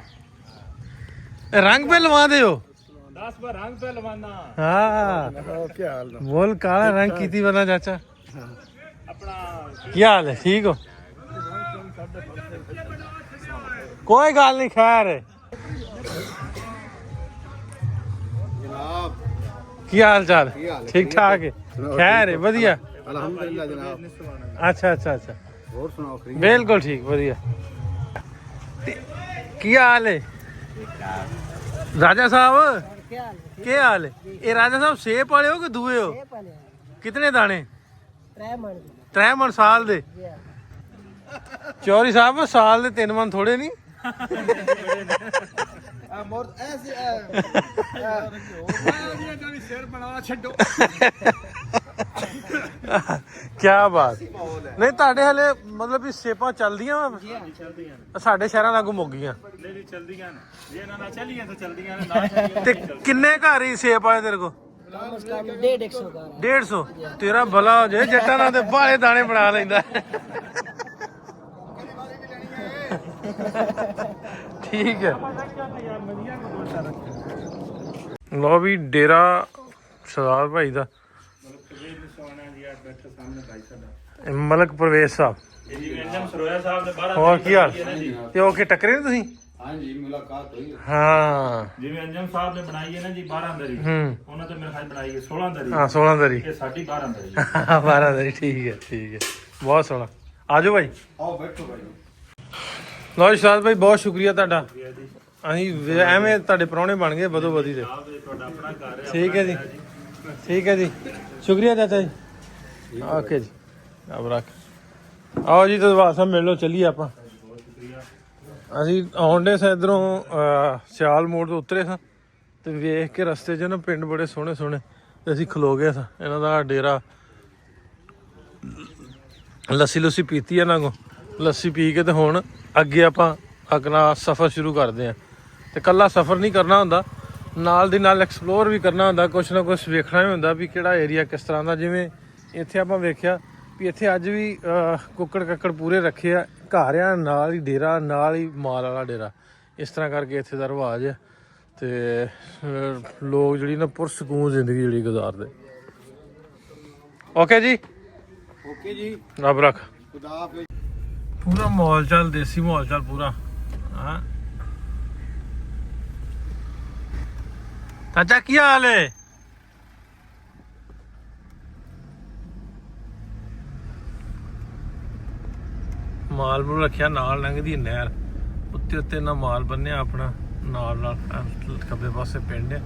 ਇਹ ਰੰਗ ਪੇ ਲਵਾਉਂਦੇ ਹੋ? 10 ਬਾਰ ਰੰਗ पे लवाना। ਹਾਂ ਕੀ ਹਾਲ ਬੋਲ ਕਾਲਾ ਰੰਗ ਕੀਤੀ ਬਣਾ ਚਾਚਾ। अपना ਕੀ ਹਾਲ ਹੈ? ਠੀਕ ਹੋ? ਕੋਈ ਗੱਲ ਨਹੀਂ, ਖੈਰ ਹੈ। ਜਨਾਬ ਕੀ ਹਾਲ ਚਾਲ? ਕੀ ਹਾਲ ਹੈ? ਠੀਕ ਠਾਕ ਹੈ, ਖੈਰ ਹੈ, ਵਧੀਆ। ਅਲਹਮਦੁਲਿਲਾ ਜਨਾਬ। ਅੱਛਾ ਅੱਛਾ ਅੱਛਾ, ਹੋਰ ਸੁਣਾਓ? ਖਰੀ ਬਿਲकुल ठीक ਵਧੀਆ। ਕੀ ਹਾਲ ਹੈ ਰਾਜਾ ਸਾਹਿਬ? ਕੀ ਹਾਲ ਹੈ? ਇਹ ਰਾਜਾ ਸਾਹਿਬ ਸੇਬ ਵਾਲੇ ਹੋ ਕਿ ਦੂਏ ਹੋ? ਕਿਤਨੇ ਦਾਣੇ? 3 ਮਣ ਸਾਲ ਦੇ? ਚੌਰੀ ਸਾਹਿਬ ਸਾਲ ਦੇ 3 ਮਣ ਥੋੜੇ ਨਹੀਂ? ਕਿਆ ਬਾਤ। ਨਹੀਂ ਤੁਹਾਡੇ ਹਲੇ ਮਤਲਬ ਵੀ ਸੇਪਾਂ ਚੱਲਦੀਆਂ ਵਾ? ਸਾਡੇ ਸ਼ਹਿਰਾਂ ਲਾਗੂ ਮੁੱਕ ਗਈਆਂ। नहीं चलदियां ने, जे ना ना चलिए तो चलदियां ने, ना चलिए ਤੇ ਕਿੰਨੇ ਘਰ ਹੀ ਸੇਬ ਆਏ ਤੇਰੇ ਕੋ? 150। ਤੇਰਾ ਭਲਾ ਹੋ ਜਾਏ, ਜੱਟਾਂ ਨਾਲ ਤੇ ਬਾਲੇ ਦਾਣੇ ਬਣਾ ਲੈਂਦਾ। ਠੀਕ ਹੈ। ਲੋ ਵੀ ਡੇਰਾ ਸਰਦਾਰ ਭਾਈ ਦਾ ਮਲਕ ਪ੍ਰਵੇਸ਼ ਸਾਹਿਬ। ਸਰੋਇਆ ਸਾਹਿਬ ਦੇ 12 ਹੋਰ ਕੀ ਹਾਲ? ਤੇ ਉਹ ਕਿ ਟੱਕਰੇ ਨੇ ਤੁਸੀਂ? ਹਾਂਜੀ ਮੁਲਾਕਾਤ ਹੋਈ। ਹਾਂ ਜਿਵੇਂ ਅੰਜਮ ਸਾਹਿਬ ਨੇ ਬਣਾਈ ਹੈ ਨਾ ਜੀ 12 ਦਰੀ, ਹੂੰ ਉਹਨਾਂ ਤੇ ਮੇਰੇ ਖਿਆਲ ਬਣਾਈ ਹੈ 16 ਦਰੀ। ਹਾਂ 16 ਦਰੀ। ਇਹ ਸਾਡੀ 12 ਦਰੀ। 12 ਦਰੀ। ਠੀਕ ਹੈ ਠੀਕ ਹੈ, ਬਹੁਤ ਸੋਹਣਾ। ਆ ਜਾਓ ਭਾਈ। ਆਓ ਬੈਠੋ ਭਾਈ। ਲੋ ਸ਼ਾਦ ਭਾਈ, ਬਹੁਤ ਸ਼ੁਕਰੀਆ ਤੁਹਾਡਾ। ਅਸੀਂ ਐਵੇਂ ਤੁਹਾਡੇ ਪ੍ਰਾਹੁਣੇ ਬਣ ਗਏ ਬਦੋ ਬਦੀ ਦੇ। ਤੁਹਾਡਾ ਆਪਣਾ ਘਰ ਹੈ। ਠੀਕ ਹੈ ਜੀ, ਠੀਕ ਹੈ ਜੀ, ਸ਼ੁਕਰੀਆ ਚਾਚਾ ਜੀ। ਓਕੇ ਜੀ, ਆਪ ਰੱਖ। ਆਓ ਜੀ ਦਰਬਾਰ ਸਾਹਿਬ ਮਿਲ ਲਓ, ਚੱਲੀਏ ਆਪਾਂ। ਅਸੀਂ ਆਉਂਦੇ ਸਾਂ ਇੱਧਰੋਂ ਸਿਆਲ ਮੋੜ ਤੋਂ ਉਤਰੇ ਸਾਂ ਤੇ ਵੇਖ ਕੇ ਰਸਤੇ 'ਚ ਨਾ ਪਿੰਡ ਬੜੇ ਸੋਹਣੇ ਸੋਹਣੇ, ਤੇ ਅਸੀਂ ਖਲੋ ਗਏ ਸਾਂ। ਇਹਨਾਂ ਦਾ ਡੇਰਾ, ਲੱਸੀ ਲੁੱਸੀ ਪੀਤੀ ਇਹਨਾਂ ਕੋਲ। ਲੱਸੀ ਪੀ ਕੇ ਤੇ ਹੁਣ ਅੱਗੇ ਆਪਾਂ ਆਪਣਾ ਸਫ਼ਰ ਸ਼ੁਰੂ ਕਰਦੇ ਹਾਂ। ਤੇ ਇਕੱਲਾ ਸਫ਼ਰ ਨਹੀਂ ਕਰਨਾ ਹੁੰਦਾ, ਨਾਲ ਦੀ ਨਾਲ ਐਕਸਪਲੋਰ ਵੀ ਕਰਨਾ ਹੁੰਦਾ, ਕੁਛ ਨਾ ਕੁਛ ਵੇਖਣਾ ਵੀ ਹੁੰਦਾ ਵੀ ਕਿਹੜਾ ਏਰੀਆ ਕਿਸ ਤਰ੍ਹਾਂ ਦਾ। ਜਿਵੇਂ ਇੱਥੇ ਆਪਾਂ ਵੇਖਿਆ ਵੀ ਇੱਥੇ ਅੱਜ ਵੀ ਕੁੱਕੜ ਕੱਕੜ ਪੂਰੇ ਰੱਖੇ ਆ, ਘਰ ਆ ਨਾਲ ਹੀ ਡੇਰਾ, ਨਾਲ ਹੀ ਮਾਲ ਵਾਲਾ ਡੇਰਾ। ਇਸ ਤਰ੍ਹਾਂ ਕਰਕੇ ਇੱਥੇ ਦਾ ਰਿਵਾਜ ਹੈ ਤੇ ਲੋਕ ਜਿਹੜੀ ਨਾ ਪੁਰਸਕੂਨ ਜ਼ਿੰਦਗੀ ਜਿਹੜੀ ਗੁਜ਼ਾਰਦੇ। ਓਕੇ ਜੀ, ਓਕੇ ਜੀ, ਰੱਬ ਰੱਖ। ਖੁਦਾ ਹਾਫਿਜ਼। ਪੂਰਾ ਮਾਹੌਲ ਚਾਲ, ਦੇਸੀ ਮਾਹੌਲ ਚਾਲ ਪੂਰਾ। ਹਾਂ ਚਾਚਾ ਕੀ ਹਾਲ ਹੈ? ਮਾਲ ਨੂੰ ਰੱਖਿਆ, ਨਾਲ ਲੰਘਦੀ ਨਹਿਰ, ਉੱਤੇ ਉੱਤੇ ਨਾ ਮਾਲ ਬੰਨਿਆ ਆਪਣਾ, ਨਾਲ ਨਾਲ ਖੱਬੇ ਪਾਸੇ ਪਿੰਡ ਹੈ।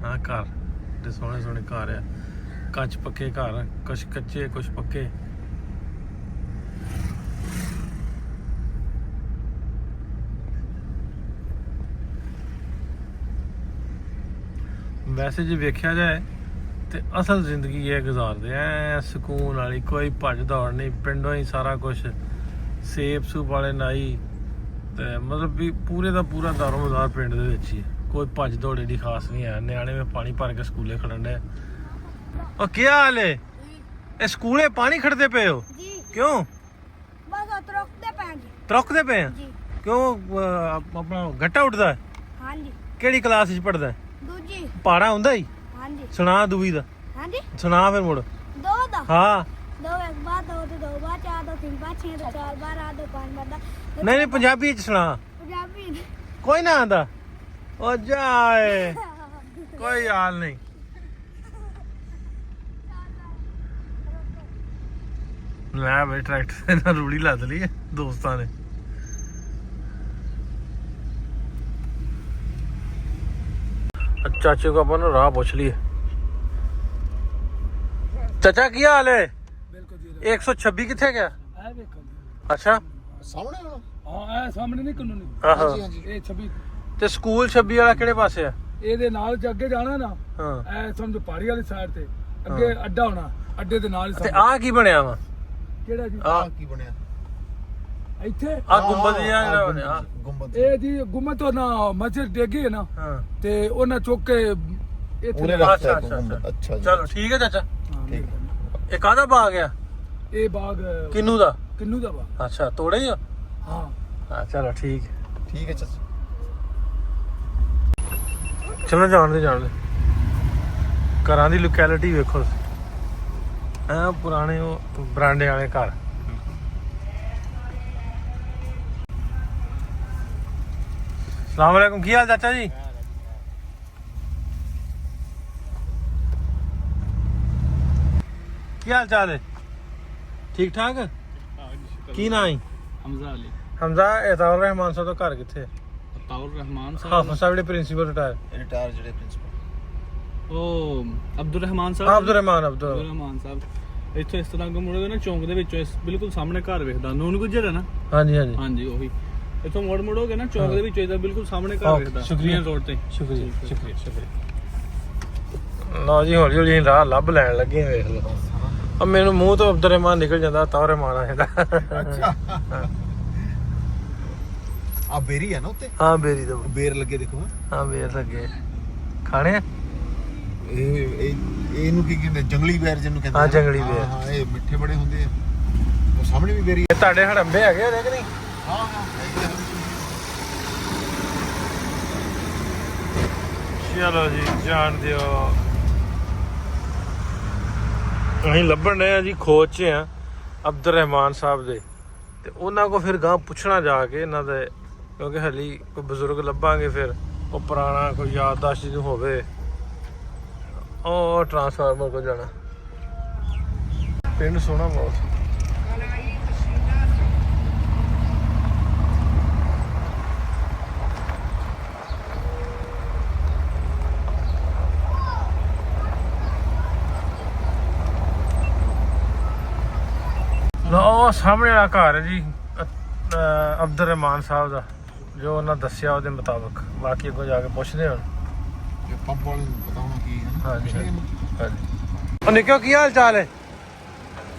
ਹਾਂ ਘਰ ਤੇ ਸੋਹਣੇ ਸੋਹਣੇ ਘਰ ਆ, ਕੱਚ ਪੱਕੇ ਘਰ, ਕੁਛ ਕੱਚੇ ਕੁਛ ਪੱਕੇ। ਵੈਸੇ ਜੇ ਵੇਖਿਆ ਜਾਏ ਤੇ ਅਸਲ ਜ਼ਿੰਦਗੀ ਇਹ ਗੁਜ਼ਾਰਦੇ ਐ ਸਕੂਨ ਵਾਲੀ, ਕੋਈ ਭੱਜ ਦੌੜ ਨਹੀਂ, ਪਿੰਡੋਂ ਹੀ ਸਾਰਾ ਕੁਝ, ਸੇਬ ਸੂਬ ਵਾਲੇ ਨਾਈ, ਤੇ ਮਤਲਬ ਵੀ ਪੂਰੇ ਦਾ ਪੂਰਾ ਦਾਰੋ ਮਦਾਰ ਪਿੰਡ ਦੇ ਵਿੱਚ ਹੀ। ਕੋਈ ਭੱਜ ਦੌੜ ਏਡੀ ਖਾਸ ਨਹੀਂ ਹੈ। ਨਿਆਣੇ ਵਿੱਚ ਪਾਣੀ ਭਰ ਕੇ ਸਕੂਲੇ ਖੜਨ ਦੇ। ਉਹ ਕੀ ਹਾਲ ਹੈ? ਇਹ ਸਕੂਲੇ ਪਾਣੀ ਖੜਦੇ ਪਏ ਹੋ? ਕਿਉਂ? ਬਸ ਤਰੁਕਦੇ ਪੈਣ ਜੀ। ਤਰੁਕਦੇ ਪਏ ਆ? ਜੀ ਕਿਉਂ? ਆਪਣਾ ਗੱਟਾ ਉੱਠਦਾ ਹੈ? ਹਾਂਜੀ। ਕਿਹੜੀ ਕਲਾਸ ਵਿੱਚ ਪੜਦਾ? ਦੂਜੀ। ਪਹਾੜਾ ਹੁੰਦਾ ਹੀ? ਹਾਂਜੀ। ਸੁਣਾ ਦੂਈ ਦਾ, ਹਾਂਜੀ। ਸੁਣਾ ਫਿਰ ਮੁੜ। ਦੋ ਦਾ। ਹਾਂ ਦੋ ਇੱਕ ਬਾਰ, ਦੋ ਤੇ ਦੋ ਬਾਰ, ਚਾਰ ਦੋ ਤਿੰਨ ਬਾਰ, ਛੇ ਦੋ ਚਾਰ ਬਾਰ, ਆ ਦੋ ਪੰਜ ਬਾਰ ਦਾ। ਨਹੀਂ ਨਹੀਂ ਪੰਜਾਬੀ ਚ ਸੁਣਾ। ਪੰਜਾਬੀ। ਕੋਈ ਨਾ ਆਂਦਾ? ਉਹ ਜਾਏ, ਕੋਈ ਹਾਲ ਨਹੀਂ। ਲੈ ਬਈ ਟਰੈਕਟਰ ਨਾਲ ਰੂੜੀ ਲੱਦ ਲਈ ਦੋਸਤਾਂ ਨੇ। ਚਾਚੇ ਕੋ ਆਪਾਂ ਨੂੰ ਰਾਹ ਪੁੱਛ ਲਈਏ। ਚਾਚਾ ਕੀ ਹਾਲ ਹੈ? 126 ਕਿੱਥੇ ਗਿਆ? ਅੱਛਾ ਸਾਹਮਣੇ ਵਾਲਾ ਹਾਂ ਇਹ ਸਾਹਮਣੇ ਨਹੀਂ ਕਾਨੂੰਨੀ ਆਹੋ ਇਹ 26 ਤੇ ਸਕੂਲ 26 ਵਾਲਾ ਕਿਹੜੇ ਪਾਸੇ ਆ? ਇਹਦੇ ਨਾਲ ਜੇ ਅੱਗੇ ਜਾਣਾ ਨਾ ਹਾਂ ਇਹ ਸਮਝੋ ਪਹਾੜੀ ਵਾਲੀ ਸਾਈਡ ਤੇ ਅੱਗੇ ਅੱਡਾ ਹੋਣਾ, ਅੱਡੇ ਦੇ ਨਾਲ ਹੀ ਤੇ ਸਮਝੋ। ਆਹ ਕੀ ਬਣਿਆ ਵਾ? ਕਿਹੜਾ ਜੀ? ਆਹ ਕੀ ਬਣਿਆ? ਇੱਥੇ ਆਹ ਗੁੰਬਦ ਜਿਹਾ ਜਿਹੜਾ ਬਣਿਆ। ਗੁੰਬਦ ਇਹ ਜੀ ਗੁੰਮਤ ਤੋਂ ਨਾ ਮਸਜਿਦ ਡੇਗੀ ਹੈ ਨਾ, ਹਾਂ ਤੇ ਉਹਨਾਂ ਚੁੱਕ ਕੇ ਇੱਥੇ ਉਹਨੇ ਲਾ- ਰੱਖਿਆ ਅੱਛਾ, ਗੁੰਬਦ। ਅੱਛਾ ਜੀ ਚਲੋ ਠੀਕ ਹੈ ਚਾਚਾ। ਹਾਂ, ਠੀਕ। ਇਹ ਕਾਹਦਾ ਬਾਗ ਆ? ਇਹ ਬਾਗ ਕਿੰਨੂ ਦਾ? ਕਿੰਨੂ ਦਾ ਬਾਗ। ਅੱਛਾ ਤੋੜੇ ਹੀ ਆ? ਹਾਂ ਹਾਂ ਚਲੋ ਠੀਕ ਹੈ। ਠੀਕ ਹੈ ਚਾਚਾ। ਚਲੋ ਜਾਣਦੇ ਘਰਾਂ ਦੀ ਲੋਕੈਲਿਟੀ ਵੇਖੋ ਐ ਪੁਰਾਣੇ ਉਹ ਬਰਾਂਡੇ ਵਾਲੇ ਘਰ। ਸਲਾਮ ਵਾਲੇਕੁਮ, ਕੀ ਹਾਲ ਚਾਚਾ ਜੀ? ਕੀ ਹਾਲ ਚਾਲ ਹੈ? ਠੀਕ ਠਾਕ? ਕੀ ਨਾਂ ਹੈ? ਹਮਜ਼ਾ ਅਲੀ ਹਮਜ਼ਾ ਇਤਾਉਰ ਰਹਿਮਾਨ ਸਾਹਿਬ ਦਾ ਘਰ ਕਿੱਥੇ ਹੈ? ਤਾਉਰ ਰਹਿਮਾਨ ਹਾਫਿਜ਼ ਸਾਹਿਬ ਜਿਹੜੇ ਪ੍ਰਿੰਸੀਪਲ ਰਿਟਾਇਰ। ਰਿਟਾਇਰ ਜਿਹੜੇ ਪ੍ਰਿੰਸੀਪਲ ਉਹ ਅਬਦੁਰ ਰਹਿਮਾਨ ਅਬਦੁਰ ਰਹਿਮਾਨ ਰਹਿਮਾਨ ਸਾਹਿਬ ਇੱਥੋਂ ਇਸ ਤਰ੍ਹਾਂ ਮੁੜੋਗੇ ਨਾ ਚੌਂਕ ਦੇ ਵਿੱਚੋਂ ਇਸ ਬਿਲਕੁਲ ਸਾਹਮਣੇ ਘਰ ਵੇਖਦਾ ਨੂਨ ਗੁੱਜਰ ਹੈ ਨਾ। ਹਾਂਜੀ ਹਾਂਜੀ ਹਾਂਜੀ ਉਹੀ ਇੱਥੋਂ ਮੁੜੋਗੇ ਨਾ ਚੌਂਕ ਦੇ ਵਿੱਚੋਂ ਇਹਦਾ ਬਿਲਕੁਲ ਸਾਹਮਣੇ ਘਰ ਵੇਖਦਾ। ਸ਼ੁਕਰੀਆ। ਰੋਡ ਤੇ ਸ਼ੁਕਰੀਆ ਸ਼ੁਕਰੀਆ। ਲਓ ਜੀ ਹੌਲੀ ਹੌਲੀ ਰਾਹ ਲੱਭ ਲੈਣ ਲੱਗੇ ਆ, ਵੇਖ ਲਓ। ਆ ਮੈਨੂੰ ਮੂੰਹ ਤੋਂ ਅਬਦੁਰ ਰਹਿਮਾਨ ਨਿਕਲ ਜਾਂਦਾ, ਤਾਉਰ ਰਹਿਮਾਨ ਆ ਜਾਂਦਾ। ਅੱਛਾ ਆ ਬੇਰੀ ਹੈ ਨਾ ਉੱਤੇ? ਹਾਂ ਬੇਰੀ ਦਾ ਬੇਰ ਲੱਗੇ ਦੇਖੋ। ਹਾਂ ਬੇਰ ਲੱਗੇ ਖਾਣੇ ਆ। ਇਹਨੂੰ ਕੀ ਕਹਿੰਦੇ? ਜੰਗਲੀ ਬੇਰ ਜਿਹਨੂੰ ਕਹਿੰਦੇ। ਹਾਂ, ਜੰਗਲੀ ਬੇਰ। ਹਾਂ ਇਹ ਮਿੱਠੇ ਬੜੇ ਹੁੰਦੇ ਆ। ਉਹ ਸਾਹਮਣੇ ਵੀ ਬੇਰੀ ਇਹ ਤੁਹਾਡੇ ਹੜੰਬੇ ਹੈਗੇ ਆ ਕਿ ਨਹੀਂ? ਹਾਂ ਹਾਂ ਹੈਗੀ ਆ। ਚਲੋ ਜੀ ਜਾਣ ਦਿਓ। ਅਸੀਂ ਲੱਭਣ ਰਹੇ ਆ ਜੀ, ਖੋਜ 'ਚ ਆ ਅਬਦੁਰ ਰਹਿਮਾਨ ਸਾਹਿਬ ਦੇ, ਤੇ ਉਹਨਾਂ ਕੋ ਫਿਰ ਗਾਂ ਪੁੱਛਣਾ ਜਾ ਕੇ ਇਹਨਾਂ ਦੇ, ਕਿਉਂਕਿ ਹਲੀ ਕੋਈ ਬਜ਼ੁਰਗ ਲੱਭਾਂਗੇ ਫਿਰ ਉਹ ਪੁਰਾਣਾ ਕੋਈ ਯਾਦਦਾਸ਼ਤ ਜਿਹਨੂੰ ਹੋਵੇ। ਉਹ ਟਰਾਂਸਫਾਰਮਰ ਕੋ ਜਾਣਾ। ਪਿੰਡ ਸੋਹਣਾ ਬਹੁਤ। ਲੋ ਸਾਹਮਣੇ ਵਾਲਾ ਘਰ ਹੈ ਜੀ ਅਬਦੁਰ ਰਹਿਮਾਨ ਸਾਹਿਬ ਦਾ, ਜੋ ਉਹਨਾਂ ਦੱਸਿਆ ਉਹਦੇ ਮੁਤਾਬਕ। ਬਾਕੀ ਅੱਗੋਂ ਜਾ ਕੇ ਪੁੱਛਦੇ ਹਾਂ। ਇਹ ਪੰਪ ਵਾਲੇ ਨੂੰ ਪਤਾ ਹੋਣਾ ਕੀ ਹੈ ਨਾ। ਹਾਂਜੀ ਹਾਂਜੀ। ਉਹ ਨਿੱਕਿਓ ਕੀ ਹਾਲ ਚਾਲ ਹੈ?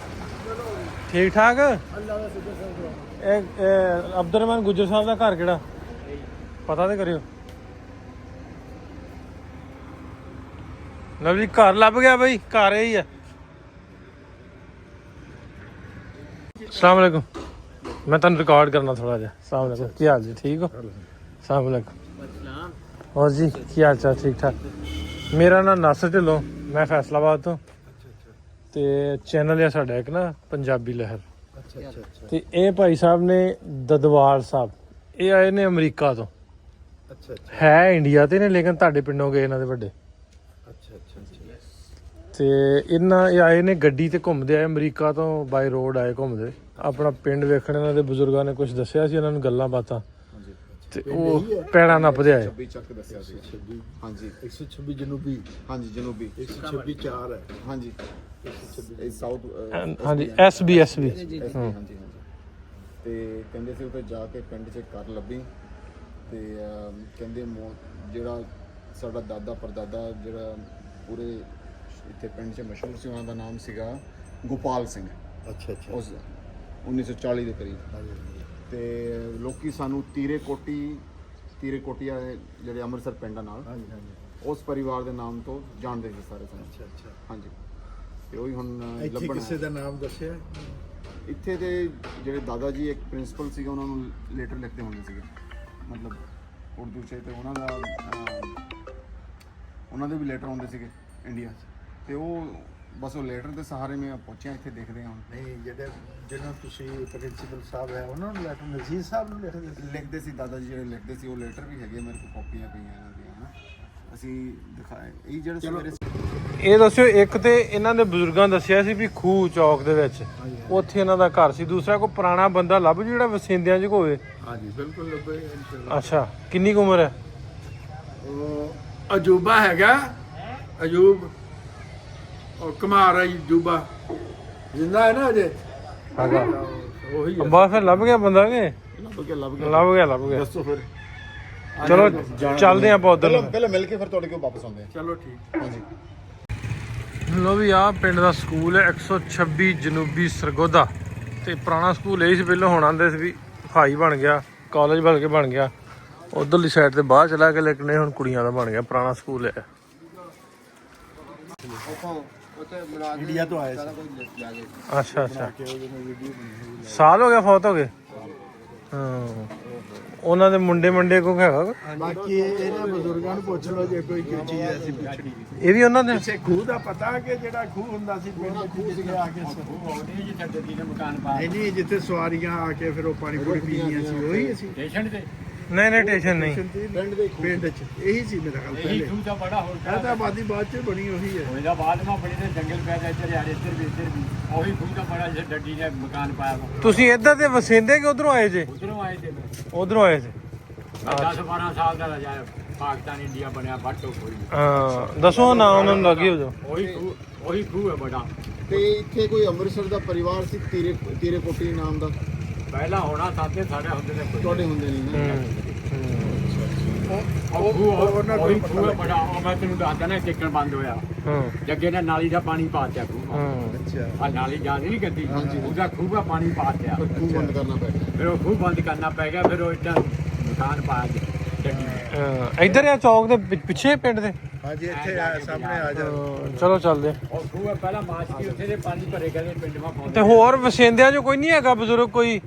ਠੀਕ ਠਾਕ। ਇਹ ਅਬਦੁਰ ਰਹਿਮਾਨ ਗੁੱਜਰ ਸਾਹਿਬ ਦਾ ਘਰ ਕਿਹੜਾ ਪਤਾ ਤੇ ਕਰਿਓ। ਲਓ ਜੀ ਘਰ ਲੱਭ ਗਿਆ ਬਈ, ਘਰ ਇਹੀ ਹੈ। अस्सलाम वालेकुम, मैं तुम रिकॉर्ड करना थोड़ा जा। अस्सलाम वालेकुम, की हाल जी? ठीक हो? अस्सलाम वालेकुम। और जी की हाल चाल? ठीक ठाक। मेरा नाम नासिर ढिल्लों, मैं फैसलाबाद तो ते चैनल है साडा एक ना पंजाबी लहर। ते ये भाई साहब ने ददवाल साहब, ये आए ने अमरीका तो। है इंडिया ते ने, लेकिन तुहाडे पिंडों गए इन्हां दे वड्डे। ਤੇ ਇਹਨਾਂ ਇਹ ਆਏ ਨੇ ਗੱਡੀ ਤੇ ਘੁੰਮਦੇ ਆਏ, ਅਮਰੀਕਾ ਤੋਂ ਬਾਈ ਰੋਡ ਆਏ ਘੁੰਮਦੇ, ਆਪਣਾ ਪਿੰਡ ਵੇਖਣ। ਇਹਨਾਂ ਦੇ ਬਜ਼ੁਰਗਾਂ ਨੇ ਕੁਝ ਦੱਸਿਆ ਸੀ ਇਹਨਾਂ ਨੂੰ ਗੱਲਾਂ ਬਾਤਾਂ, ਤੇ ਉਹ ਪੈੜਾ ਨੱਪਦੇ ਆਏ। 26 ਚੱਕ ਦੱਸਿਆ ਸੀ। ਹਾਂਜੀ 126 ਜਨੂਬੀ। ਹਾਂਜੀ ਜਨੂਬੀ 126 4 ਹੈ। ਹਾਂਜੀ ਇਹ ਸਾਊਥ ਹਾਂਜੀ ਐਸਬੀ ਹਾਂਜੀ ਹਾਂਜੀ। ਤੇ ਕਹਿੰਦੇ ਸੀ ਉੱਥੇ ਜਾ ਕੇ ਪਿੰਡ 'ਚ ਘਰ ਲੱਭੀ, ਤੇ ਕਹਿੰਦੇ ਜਿਹੜਾ ਸਾਡਾ ਦਾਦਾ ਪਰਦਾਦਾ ਜਿਹੜਾ ਪੂਰੇ ਇੱਥੇ ਪਿੰਡ 'ਚ ਮਸ਼ਹੂਰ ਸੀ, ਉਹਨਾਂ ਦਾ ਨਾਮ ਸੀਗਾ ਗੋਪਾਲ ਸਿੰਘ। ਅੱਛਾ ਅੱਛਾ। ਉਸ 1940 ਦੇ ਕਰੀਬ। ਤੇ ਲੋਕੀ ਸਾਨੂੰ ਤੀਰੇ ਕੋਟੀਆ ਜਿਹੜੇ ਅੰਮ੍ਰਿਤਸਰ ਪਿੰਡ ਨਾਲ, ਉਸ ਪਰਿਵਾਰ ਦੇ ਨਾਮ ਤੋਂ ਜਾਣਦੇ ਸੀ ਸਾਰੇ ਸਾਨੂੰ। ਅੱਛਾ ਅੱਛਾ। ਹਾਂਜੀ ਤੇ ਉਹੀ ਹੁਣ ਇੱਥੇ ਲੱਭਣਾ। ਕਿਸੇ ਦਾ ਨਾਮ ਦੱਸਿਆ? ਇੱਥੇ ਦੇ ਜਿਹੜੇ ਦਾਦਾ ਜੀ ਇੱਕ ਪ੍ਰਿੰਸੀਪਲ ਸੀਗਾ, ਉਹਨਾਂ ਨੂੰ ਲੈਟਰ ਲਿਖਦੇ ਹੁੰਦੇ ਸੀਗੇ, ਮਤਲਬ ਉਰਦੂ 'ਚ, ਤੇ ਉਹਨਾਂ ਦੇ ਵੀ ਲੈਟਰ ਆਉਂਦੇ ਸੀਗੇ ਇੰਡੀਆ 'ਚ, ਤੇ ਉਹ ਬਸ ਉਹ ਲੈਟਰ ਦੇ ਸਹਾਰੇ ਮੈਂ ਪਹੁੰਚਿਆ ਇੱਥੇ। ਦੇਖਦੇ ਹਾਂ ਹੁਣ। ਨਹੀਂ ਜਿਹਨਾਂ ਤੁਸੀਂ ਪ੍ਰਿੰਸੀਪਲ ਸਾਹਿਬ ਹੈ ਉਹਨਾਂ ਨੂੰ ਲੈਟਰ ਨਜ਼ੀਰ ਸਾਹਿਬ ਨੂੰ ਲਿਖਦੇ ਸੀ ਦਾਦਾ ਜੀ, ਜਿਹੜੇ ਲਿਖਦੇ ਸੀ, ਉਹ ਲੈਟਰ ਵੀ ਹੈਗੇ ਮੇਰੇ ਕੋਲ, ਕਾਪੀਆਂ ਪਈਆਂ ਇਹਨਾਂ ਦੀਆਂ ਨਾ, ਅਸੀਂ ਦਿਖਾਏ। ਇਹ ਜਿਹੜੇ ਸਵੇਰੇ ਇਹ ਦੱਸਿਓ, ਇੱਕ ਤੇ ਇਹਨਾਂ ਦੇ ਬਜ਼ੁਰਗਾਂ ਦੱਸਿਆ ਸੀ ਵੀ ਖੂਹ ਚੌਕ ਦੇ ਵਿੱਚ ਉੱਥੇ ਇਹਨਾਂ ਦਾ ਘਰ ਸੀ। ਦੂਸਰਾ ਕੋਈ ਪੁਰਾਣਾ ਬੰਦਾ ਲੱਭ ਜਿਹੜਾ ਵਸਿੰਦਿਆਂ 'ਚ ਹੋਵੇ। ਹਾਂਜੀ ਬਿਲਕੁਲ ਲੱਭੇ। ਅੱਛਾ, ਕਿੰਨੀ ਕੁ ਉਮਰ ਹੈ? ਉਹ ਅਜੂਬਾ ਹੈਗਾ ਅਜੂਬ ਉਹ ਕੁਮਾਰ ਅਜੂਬਾ ਜਿੰਦਾ ਹੈ ਨਾ ਅਜੇ ਹੈਗਾ ਉਹੀ ਹੈ। ਬਸ ਫਿਰ ਲੱਭ ਗਿਆ ਬੰਦਾ ਕਿ ਲੱਭ ਗਿਆ ਦੱਸੋ ਫਿਰ ਚਲੋ ਚੱਲਦੇ ਆਪਾਂ ਉਧਰ ਪਹਿਲਾਂ ਮਿਲ ਕੇ ਫਿਰ ਤੁਹਾਡੇ ਕੋਲ ਵਾਪਸ ਆਉਂਦੇ ਆ। ਚਲੋ ਠੀਕ। ਹਾਂਜੀ ਲੋ ਵੀ ਆਹ ਪਿੰਡ ਦਾ ਸਕੂਲ ਹੈ 126 ਜਨੂਬੀ ਸਰਗੋਦਾ ਤੇ ਪੁਰਾਣਾ ਸਕੂਲ ਇਹ ਸੀ ਪਹਿਲਾਂ, ਹੁਣ ਆਂਦੇ ਸੀ ਵੀ ਹਾਈ ਬਣ ਗਿਆ, ਕਾਲਜ ਬਣ ਗਿਆ ਉਧਰਲੀ ਸਾਈਡ ਤੇ ਬਾਹਰ ਚਲਾ ਕੇ, ਲੇਕਿਨ ਇਹ ਹੁਣ ਕੁੜੀਆਂ ਦਾ ਬਣ ਗਿਆ, ਪੁਰਾਣਾ ਸਕੂਲ ਹੈ। ਇੰਡੀਆ ਤੋਂ ਆਏ ਸੀ। ਅੱਛਾ ਸਾਲ ਹੋ ਗਿਆ ਫੌਤ ਹੋ ਗਏ। ਹਾਂ ਉਹਨਾਂ ਦੇ ਮੁੰਡੇ ਕੋ ਹੈਗਾ ਕੋਈ? ਬਾਕੀ ਇਹਨਾਂ ਬਜ਼ੁਰਗਾਂ ਨੂੰ ਪੁੱਛ ਲਓ ਜੇ ਕੋਈ ਚੀਜ਼ ਐਸੀ ਪੁੱਛਣੀ। ਇਹ ਵੀ ਉਹਨਾਂ ਦੇ ਕਿਸੇ ਖੂਹ ਦਾ ਪਤਾ ਕਿ ਜਿਹੜਾ ਖੂਹ ਹੁੰਦਾ ਸੀ ਪਿੰਡ ਵਿੱਚ ਜਿੱਥੇ ਆ ਕੇ ਨਹੀਂ ਜਿੱਥੇ ਸਵਾਰੀਆਂ ਆ ਕੇ ਫਿਰ ਉਹ ਪਾਣੀ ਪੂਰੀ ਪੀਂਦੀਆਂ ਸੀ ਉਹੀ ਸੀ ਨਹੀਂ ਟੇਸ਼ਨ ਨਹੀਂ ਪਿੰਡ 'ਚ ਇਹੀ ਸੀ ਮੇਰਾ ਖਿਆਲ ਪਹਿਲੇ। ਇਹ ਤਾਂ ਆਬਾਦੀ ਬਾਅਦ 'ਚ ਬਣੀ ਉਹੀ ਹੈ। ਉਹਦਾ ਬਾਅਦ ਮਾ ਬੜੀ ਤੇ ਜੰਗਲ ਪੈਦਾ ਇੱਧਰ ਯਾਰ ਇੱਧਰ ਵੀ ਉਹੀ ਖੂਹ ਦਾ ਬੜਾ ਜਿਹੜਾ ਡੱਡੀ ਨੇ ਮਕਾਨ ਪਾਇਆ ਵਾ। ਤੁਸੀਂ ਇੱਧਰ ਦੇ ਵਸਿੰਦੇ ਕਿ ਉਧਰੋਂ ਆਏ ਜੇ? ਉਧਰੋਂ ਆਏ ਤੇ ਉਧਰੋਂ ਆਏ ਜੇ। 10-12 ਸਾਲ ਦਾ ਰਜਾਇਆ ਪਾਕਿਸਤਾਨ ਇੰਡੀਆ ਬਣਿਆ ਬਾਟੋ ਕੋਈ ਹਾਂ ਦੱਸੋ ਨਾ ਉਹਨਾਂ ਨੂੰ ਲੱਗੇ ਹੋ ਜਾ। ਉਹੀ ਖੂਹ ਹੈ ਬੜਾ। ਤੇ ਇੱਥੇ ਕੋਈ ਅੰਮ੍ਰਿਤਸਰ ਦਾ ਪਰਿਵਾਰ ਸੀ ਤੀਰੇ ਕੋਟੀ ਨਾਮ ਦਾ? ਪਹਿਲਾਂ ਹੋਣਾ ਸਾਡੇ ਹੁੰਦੇ ਨੇ ਤੁਹਾਡੇ ਹੁੰਦੇ ਨਹੀਂ ਨਾ। ਉਹੀ ਖੂਹ ਹੈ ਬੜਾ। ਉਹ ਮੈਂ ਤੈਨੂੰ ਦੱਸਦਾ ਨਾ ਟਿਕਣ ਬੰਦ ਹੋਇਆ ਹਾਂ ਜੱਗੇ ਨੇ ਨਾਲੀ ਦਾ ਪਾਣੀ ਪਾ ਦਿੱਤਾ ਖੂਹ ਹਾਂ ਆ ਨਾਲੀ ਜਾਂਦੀ ਨਹੀਂ ਗੱਦੀ ਉਹਦਾ ਖੂਹ ਦਾ ਪਾਣੀ ਪਾ ਦਿੱਤਾ ਖੂਹ ਬੰਦ ਕਰਨਾ ਪੈ ਗਿਆ। ਫਿਰ ਉਹ ਖੂਹ ਬੰਦ ਕਰਨਾ ਪੈ ਗਿਆ। ਫਿਰ ਉਹ ਇੱਦਾਂ ਮਕਾਨ ਪਾਇਆ ਡੱਡੀ ਨੇ। ਇੱਧਰ ਆ ਚੌਕ ਦੇ ਪਿੱਛੇ ਪਿੰਡ ਦੇ। ਹਾਂਜੀ ਇੱਥੇ ਸਾਹਮਣੇ ਆ ਜਾ। ਚਲੋ ਚੱਲਦੇ। ਉਹ ਖੂਹ ਹੈ ਪਹਿਲਾਂ ਮਾਸਕੀ ਉੱਥੇ ਦੇ ਪਾਣੀ ਭਰੇ ਗਏ ਪਿੰਡ ਮਾ ਪਾਉਂਦੇ ਤੇ ਹੋਰ ਵਸਿੰਦਿਆਂ ਚੋਂ ਕੋਈ ਨਹੀਂ ਹੈਗਾ ਬਜ਼ੁਰਗ ਕੋਈ?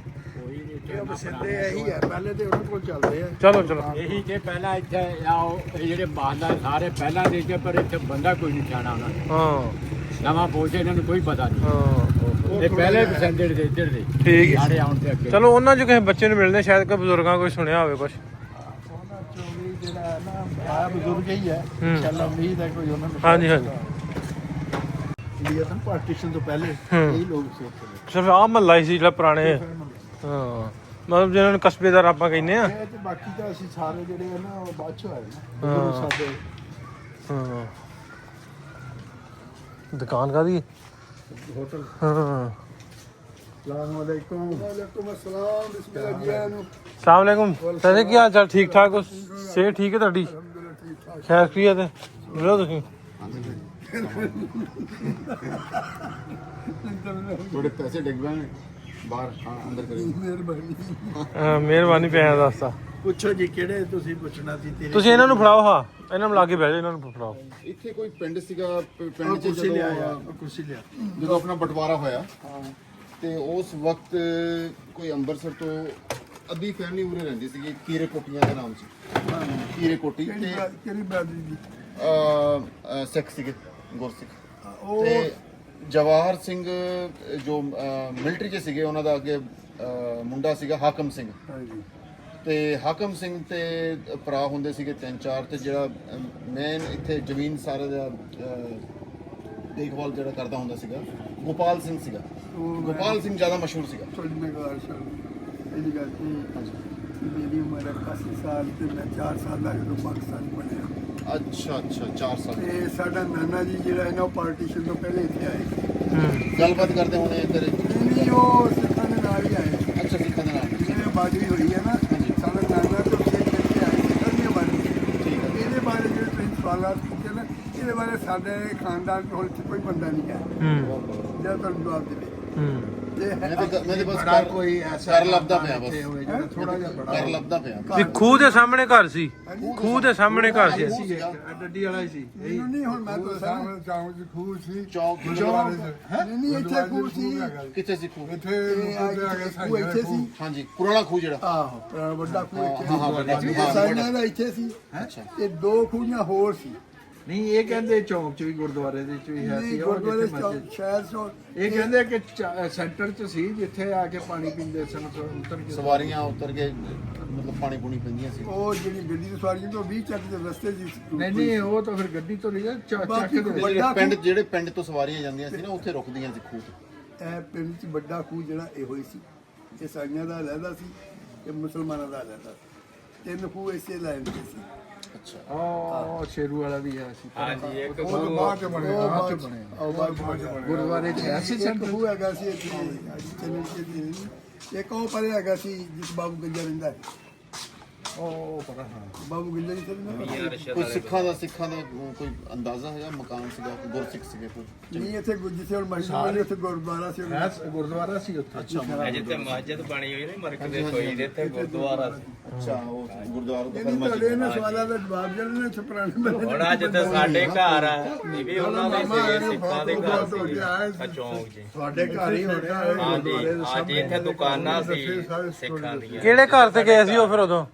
ਸਿੱਧੇ ਇਹੀ ਹੈ ਪਹਿਲੇ ਤੇ ਉਹਨਾਂ ਕੋਲ ਚੱਲਦੇ ਆ। ਚਲੋ ਇਹੀ ਕਿ ਪਹਿਲਾਂ ਇੱਥੇ ਆਓ ਇਹ ਜਿਹੜੇ ਬਾਹਲਾ ਸਾਰੇ ਪਹਿਲਾਂ ਦੇ ਕੇ ਪਰ ਇੱਥੇ ਬੰਦਾ ਕੋਈ ਨਹੀਂ ਛਾਣਾ ਉਹਨਾਂ ਨੇ। ਹਾਂ ਨਵਾਂ ਪਹੁੰਚੇ ਇਹਨਾਂ ਨੂੰ ਕੋਈ ਪਤਾ ਨਹੀਂ। ਹਾਂ ਇਹ ਪਹਿਲੇ ਪਸੰਦੇ ਦੇ ਇੱਧਰ ਦੇ ਠੀਕ ਹੈ। ਸਾਰੇ ਆਉਣ ਤੇ ਅੱਗੇ ਚਲੋ ਉਹਨਾਂ ਚੋਂ ਕਿਸੇ ਬੱਚੇ ਨੂੰ ਮਿਲਦੇ, ਸ਼ਾਇਦ ਕੋਈ ਬਜ਼ੁਰਗਾਂ ਕੋਈ ਸੁਣਿਆ ਹੋਵੇ ਕੁਝ। ਉਹਨਾਂ ਚੋਂ ਵੀ ਜਿਹੜਾ ਨਾ ਆ ਬਜ਼ੁਰਗ ਹੀ ਹੈ। ਹੂੰ। ਚੱਲ ਉਮੀਦ ਹੈ ਕੋਈ ਉਹਨਾਂ ਨੂੰ। ਹਾਂਜੀ ਇੰਡੀਆ ਤੋਂ ਪਾਰਟੀਸ਼ਨ ਤੋਂ ਪਹਿਲੇ ਹੂੰ। ਇਹੀ ਲੋਕ ਸੀ ਉੱਥੇ ਦੇ। ਸਿਰਫ ਆਹ ਮਹੱਲਾ ਹੀ ਸੀ ਜਿਹੜਾ ਪੁਰਾਣੇ। ਹਾਂ ਮਤਲਬ ਜਿਹਨਾਂ ਨੂੰ ਕਸਬੇਦਾਰ ਆਪਾਂ ਕਹਿੰਦੇ ਆ। ਇਹ ਤੇ ਬਾਕੀ ਤਾਂ ਅਸੀਂ ਸਾਰੇ ਜਿਹੜੇ ਆ ਨਾ ਉਹ ਬਾਅਦ ਚ ਆਏ ਨਾ। ਹਾਂ। ਗੁਰੂ ਸਾਡੇ ਹਾਂ ਦੁਕਾਨ ਕਾਦੀ? ਹੋਟਲ। ਹਾਂ ਸਲਾਮ ਅਲੈਕੁਮ। ਵਾਲੇਕੁਮ ਅਸਲਾਮ। ਬਿਸਮਿਲ੍ਲਾਹ ਜੀ ਨੂੰ। ਸਲਾਮ ਅਲੈਕੁਮ। ਵੈਸੇ ਕੀ ਹਾਲ ਚਾਲ? ਠੀਕ ਠਾਕ ਹੋ? ਸਿਹਤ ਠੀਕ ਹੈ ਤੁਹਾਡੀ? ਖੈਰ ਕੀ ਹੈ ਤੇ ਮਿਲੋ ਤੁਸੀਂ। ਤੁਹਾਡੇ ਪੈਸੇ ਡਿੱਗ ਪਏ ਨੇ ਬਾਹਰ। ਹਾਂ ਅੰਦਰ ਕਰੀ। ਮਿਹਰਬਾਨੀ। ਮਿਹਰਬਾਨੀ ਪਿਆ ਦੱਸਤਾ। ਪੁੱਛੋ ਜੀ ਕਿਹੜੇ ਤੁਸੀਂ ਪੁੱਛਣਾ ਸੀ ਤੇਰੇ। ਤੁਸੀਂ ਇਹਨਾਂ ਨੂੰ ਫੜਾਓ। ਹਾਂ ਇਹਨਾਂ ਨੂੰ ਲਾਗੇ ਬਹਿ ਜਾਓ, ਇਹਨਾਂ ਨੂੰ ਫੜਾਓ। ਇੱਥੇ ਕੋਈ ਪਿੰਡ ਸੀਗਾ ਪਿੰਡ 'ਚ ਕੁਰਸੀ ਲਿਆ ਜਦੋਂ ਕੁਰਸੀ ਲਿਆ। ਜਦੋਂ ਆਪਣਾ ਬਟਵਾਰਾ ਹੋਇਆ ਤੇ ਉਸ ਵਕਤ ਕੋਈ ਅੰਮ੍ਰਿਤਸਰ ਤੋਂ ਅੱਧੀ ਫੈਮਿਲੀ ਉਰੇ ਰਹਿੰਦੀ ਸੀਗੀ ਕੀਰੇ ਕੋਟੀਆਂ ਦੇ ਨਾਮ ਸੀ। ਕੀਰੇ ਕੋਟੀ ਤੇ ਕਿਹੜੀ ਬਰਾਦਰੀ ਦੀ? ਸਿੱਖ ਸੀਗੇ ਗੁਰਸਿੱਖ। ਉਹ ਤੇ ਜਵਾਹਰ ਸਿੰਘ ਜੋ ਮਿਲਟਰੀ 'ਚ ਸੀਗੇ, ਉਹਨਾਂ ਦਾ ਅੱਗੇ ਮੁੰਡਾ ਸੀਗਾ ਹਾਕਮ ਸਿੰਘ। ਹਾਂਜੀ। ਤੇ ਹਾਕਮ ਸਿੰਘ ਤੇ ਭਰਾ ਹੁੰਦੇ ਸੀਗੇ 3-4 ਤੇ ਜਿਹੜਾ ਮੇਨ ਇੱਥੇ ਜ਼ਮੀਨ ਸਾਰੇ ਦਾ ਦੇਖਭਾਲ ਜਿਹੜਾ ਕਰਦਾ ਹੁੰਦਾ ਸੀਗਾ ਗੋਪਾਲ ਸਿੰਘ ਸੀਗਾ। ਗੋਪਾਲ ਸਿੰਘ ਜ਼ਿਆਦਾ ਮਸ਼ਹੂਰ ਸੀਗਾ। ਤੁਹਾਡੀ ਮੈਂ ਗੱਲ ਸੁਣ। ਇਹਦੀ ਗੱਲ ਮੇਰੀ ਉਮਰ 81 ਸਾਲ ਤੇ ਮੈਂ 4 ਸਾਲ ਦਾ ਜਦੋਂ ਪਾਕਿਸਤਾਨ ਬਣਿਆ। ਅੱਛਾ 4 ਸਾਲ। ਤੇ ਸਾਡਾ ਨਾਨਾ ਜੀ ਜਿਹੜਾ ਹੈ ਨਾ ਉਹ ਪਾਰਟੀਸ਼ਨ ਤੋਂ ਪਹਿਲੇ ਇੱਥੇ ਆਏ। ਗੱਲਬਾਤ ਕਰਦੇ ਹੋਣੇ ਤੇਰੇ। ਨਹੀਂ ਉਹ ਸਿੱਖਾਂ ਦੇ ਨਾਲ ਹੀ ਆਏ। ਅੱਛਾ ਸਿੱਖਾਂ ਦੇ ਨਾਲ। ਜਿਵੇਂ ਬਾਜਰੀ ਹੋਈ ਹੈ ਨਾ ਸਾਡਾ ਨਾਨਾ ਤੋਂ ਸਿੱਖ ਇੱਥੇ ਆਏ ਸਿੱਖਾਂ ਦੀਆਂ ਬਾਰੇ। ਠੀਕ ਹੈ। ਇਹਦੇ ਬਾਰੇ ਜਿਹੜੇ ਤੁਸੀਂ ਸਵਾਲਾਂ ਕੀਤੇ ਨਾ ਇਹਦੇ ਬਾਰੇ ਸਾਡੇ ਖਾਨਦਾਨ ਕੋਲ ਕੋਈ ਬੰਦਾ ਨਹੀਂ ਹੈ ਜਿਹੜਾ ਤੁਹਾਨੂੰ ਜਵਾਬ ਦੇਵੇ। ਮੇਰੇ ਬਸ ਬੜਾ ਕੋਈ ਐਸਾ ਘਰ ਲੱਭਦਾ ਪਿਆ ਬਸ। ਹੋਵੇ ਥੋੜਾ ਜਿਹਾ ਬੜਾ ਘਰ ਲੱਭਦਾ ਪਿਆ। ਵੀ ਖੂਹ ਦੇ ਸਾਹਮਣੇ ਘਰ ਸੀ। ਖੂਹ ਦੇ ਸਾਹਮਣੇ ਘਰ ਸੀ। ਡੱਡੀ ਵਾਲਾ ਹੀ ਸੀ। ਨਹੀਂ ਹੁਣ ਮੈਂ ਤਾਂ ਸਾਹਮਣੇ ਚੌਂਕ ਦੀ ਖੂਹ ਸੀ। ਚੌਕ ਨਹੀਂ ਇੱਥੇ ਖੂਹ ਸੀ। ਕਿੱਥੇ ਸੀ ਖੂਹ? ਖੂਹ ਇੱਥੇ ਸੀ। ਹਾਂਜੀ ਪੁਰਾਣਾ ਖੂਹ ਜਿਹੜਾ। ਆਹੋ ਪੁਰਾਣਾ ਵੱਡਾ ਖੂਹ ਹਾਂ, ਵੱਡਾ ਇੱਥੇ ਖੂਹ, ਹਾਂ, ਸਾਈਆਂ ਦਾ ਇੱਥੇ ਸੀ। ਅੱਛਾ। ਤੇ 2 ਖੂਹਾਂ ਹੋਰ ਸੀ। ਨਹੀਂ ਇਹ ਕਹਿੰਦੇ ਚੌਂਕ 'ਚ ਵੀ ਗੁਰਦੁਆਰੇ ਦੇ 'ਚ ਵੀ ਹੈ ਸੀ। ਉਹ ਗੁਰਦੁਆਰੇ ਜਿੱਥੇ ਮਸਜਿਦ ਸ਼ਹਿਰ ਚੋਂ ਇਹ ਕਹਿੰਦੇ ਕਿ ਸੈਂਟਰ 'ਚ ਸੀ ਜਿੱਥੇ ਆ ਕੇ ਪਾਣੀ ਪੀਂਦੇ ਸਨ ਉਤਰ ਕੇ। ਸਵਾਰੀਆਂ ਉਤਰ ਕੇ ਮਤਲਬ ਪਾਣੀ ਪੂਣੀ ਪੈਂਦੀਆਂ ਸੀ। ਉਹ ਜਿਹੜੀ ਗੱਡੀ ਦੀ ਸਵਾਰੀਆਂ ਤੋਂ 20 ਚੱਕ ਦੇ ਰਸਤੇ ਸੀ। ਨਹੀਂ ਉਹ ਤਾਂ ਫਿਰ ਗੱਡੀ ਤੋਂ ਨਹੀਂ ਚੱਕ ਬਾਕੀ ਦੇ ਵਿੱਚ। ਜਿਹੜੇ ਪਿੰਡ ਤੋਂ ਸਵਾਰੀਆਂ ਜਾਂਦੀਆਂ ਸੀ ਨਾ ਉੱਥੇ ਰੁਕਦੀਆਂ ਸੀ ਖੂਹ ਤੇ। ਇਹ ਪਿੰਡ 'ਚ ਵੱਡਾ ਖੂਹ ਜਿਹੜਾ ਇਹੋ ਹੀ ਸੀ। ਇਹ ਸਾਈਆਂ ਦਾ ਅਲੱਗਾ ਸੀ ਤੇ ਮੁਸਲਮਾਨਾਂ ਦਾ ਅਲੱਗਾ ਸੀ। 3 ਖੂਹ ਇਸੇ ਲਾਈਨ ਤੇ ਸੀ। ਉਹ ਸ਼ੇਰੂ ਵਾਲਾ ਵੀ ਹੈ ਸੀ ਹਾਂਜੀ ਇੱਕ ਉਹ ਤਾਂ ਬਾਅਦ ਚ ਬਣੇ ਬਾਅਦ ਚ ਬਣੇ ਗੁਰਦੁਆਰੇ ਚ ਐਸੀ ਇੱਕ ਉਹ ਹੈਗਾ ਸੀ ਇੱਥੇ ਚੈਨਲ ਤੇ ਇੱਕ ਉਹ ਪਰੇ ਹੈਗਾ ਸੀ ਜਿਸ ਬਾਬੂ ਗੰਜਾ ਰਹਿੰਦਾ ਹੈ ਉਹ ਪਤਾ ਹਾਂ ਬਾਬੂ ਗੰਜਾ ਨਹੀਂ ਰਹਿੰਦਾ ਕੋਈ ਸਿੱਖਾਂ ਦਾ ਕੋਈ ਅੰਦਾਜ਼ਾ ਹੈਗਾ ਮਕਾਨ ਸੀਗਾ ਗੁਰਸਿੱਖ ਸੀਗੇ ਕੋਈ ਨਹੀਂ ਇੱਥੇ ਜਿੱਥੇ ਹੁਣ ਮਸਜਿਦ ਬਣੀ ਉੱਥੇ ਗੁਰਦੁਆਰਾ ਸੀ ਹੈ ਗੁਰਦੁਆਰਾ ਸੀ ਉੱਥੇ ਜਿੱਥੇ ਮਸਜਿਦ ਬਣੀ ਹੋਈ ਨਾ ਮਰਕਜ਼ ਦੇ ਕੋਈ ਦੇ ਤੇ ਗੁਰਦੁਆਰਾ ਸੀ। ਅੱਛਾ ਉਹ ਗੁਰਦੁਆਰਾ ਤੋਂ ਇਹਨੀ ਤੁਹਾਡੇ ਇਹਨਾਂ ਸਵਾਲਾਂ ਦਾ ਜਵਾਬ ਜਿਹੜੇ ਨੇ ਇੱਥੇ ਪੁਰਾਣੇ ਬੰਦੇ ਹੁਣ ਅੱਜ ਤੇ ਸਾਡੇ ਘਰ ਆ ਇਹ ਵੀ ਉਹਨਾਂ ਦੇ ਸੀਗੇ ਸਿੱਖਾਂ ਦੇ ਘਰ ਸੀ ਚੌਂਕ ਜੀ ਤੁਹਾਡੇ ਘਰ ਹੀ ਹੋਣੇ ਆ ਹਾਂਜੀ ਅੱਜ ਇੱਥੇ ਦੁਕਾਨਾਂ ਸੀ ਸਿੱਖਾਂ ਦੀਆਂ। ਕਿਹੜੇ ਘਰ ਤੇ ਗਏ ਸੀ ਉਹ ਫਿਰ ਉਦੋਂ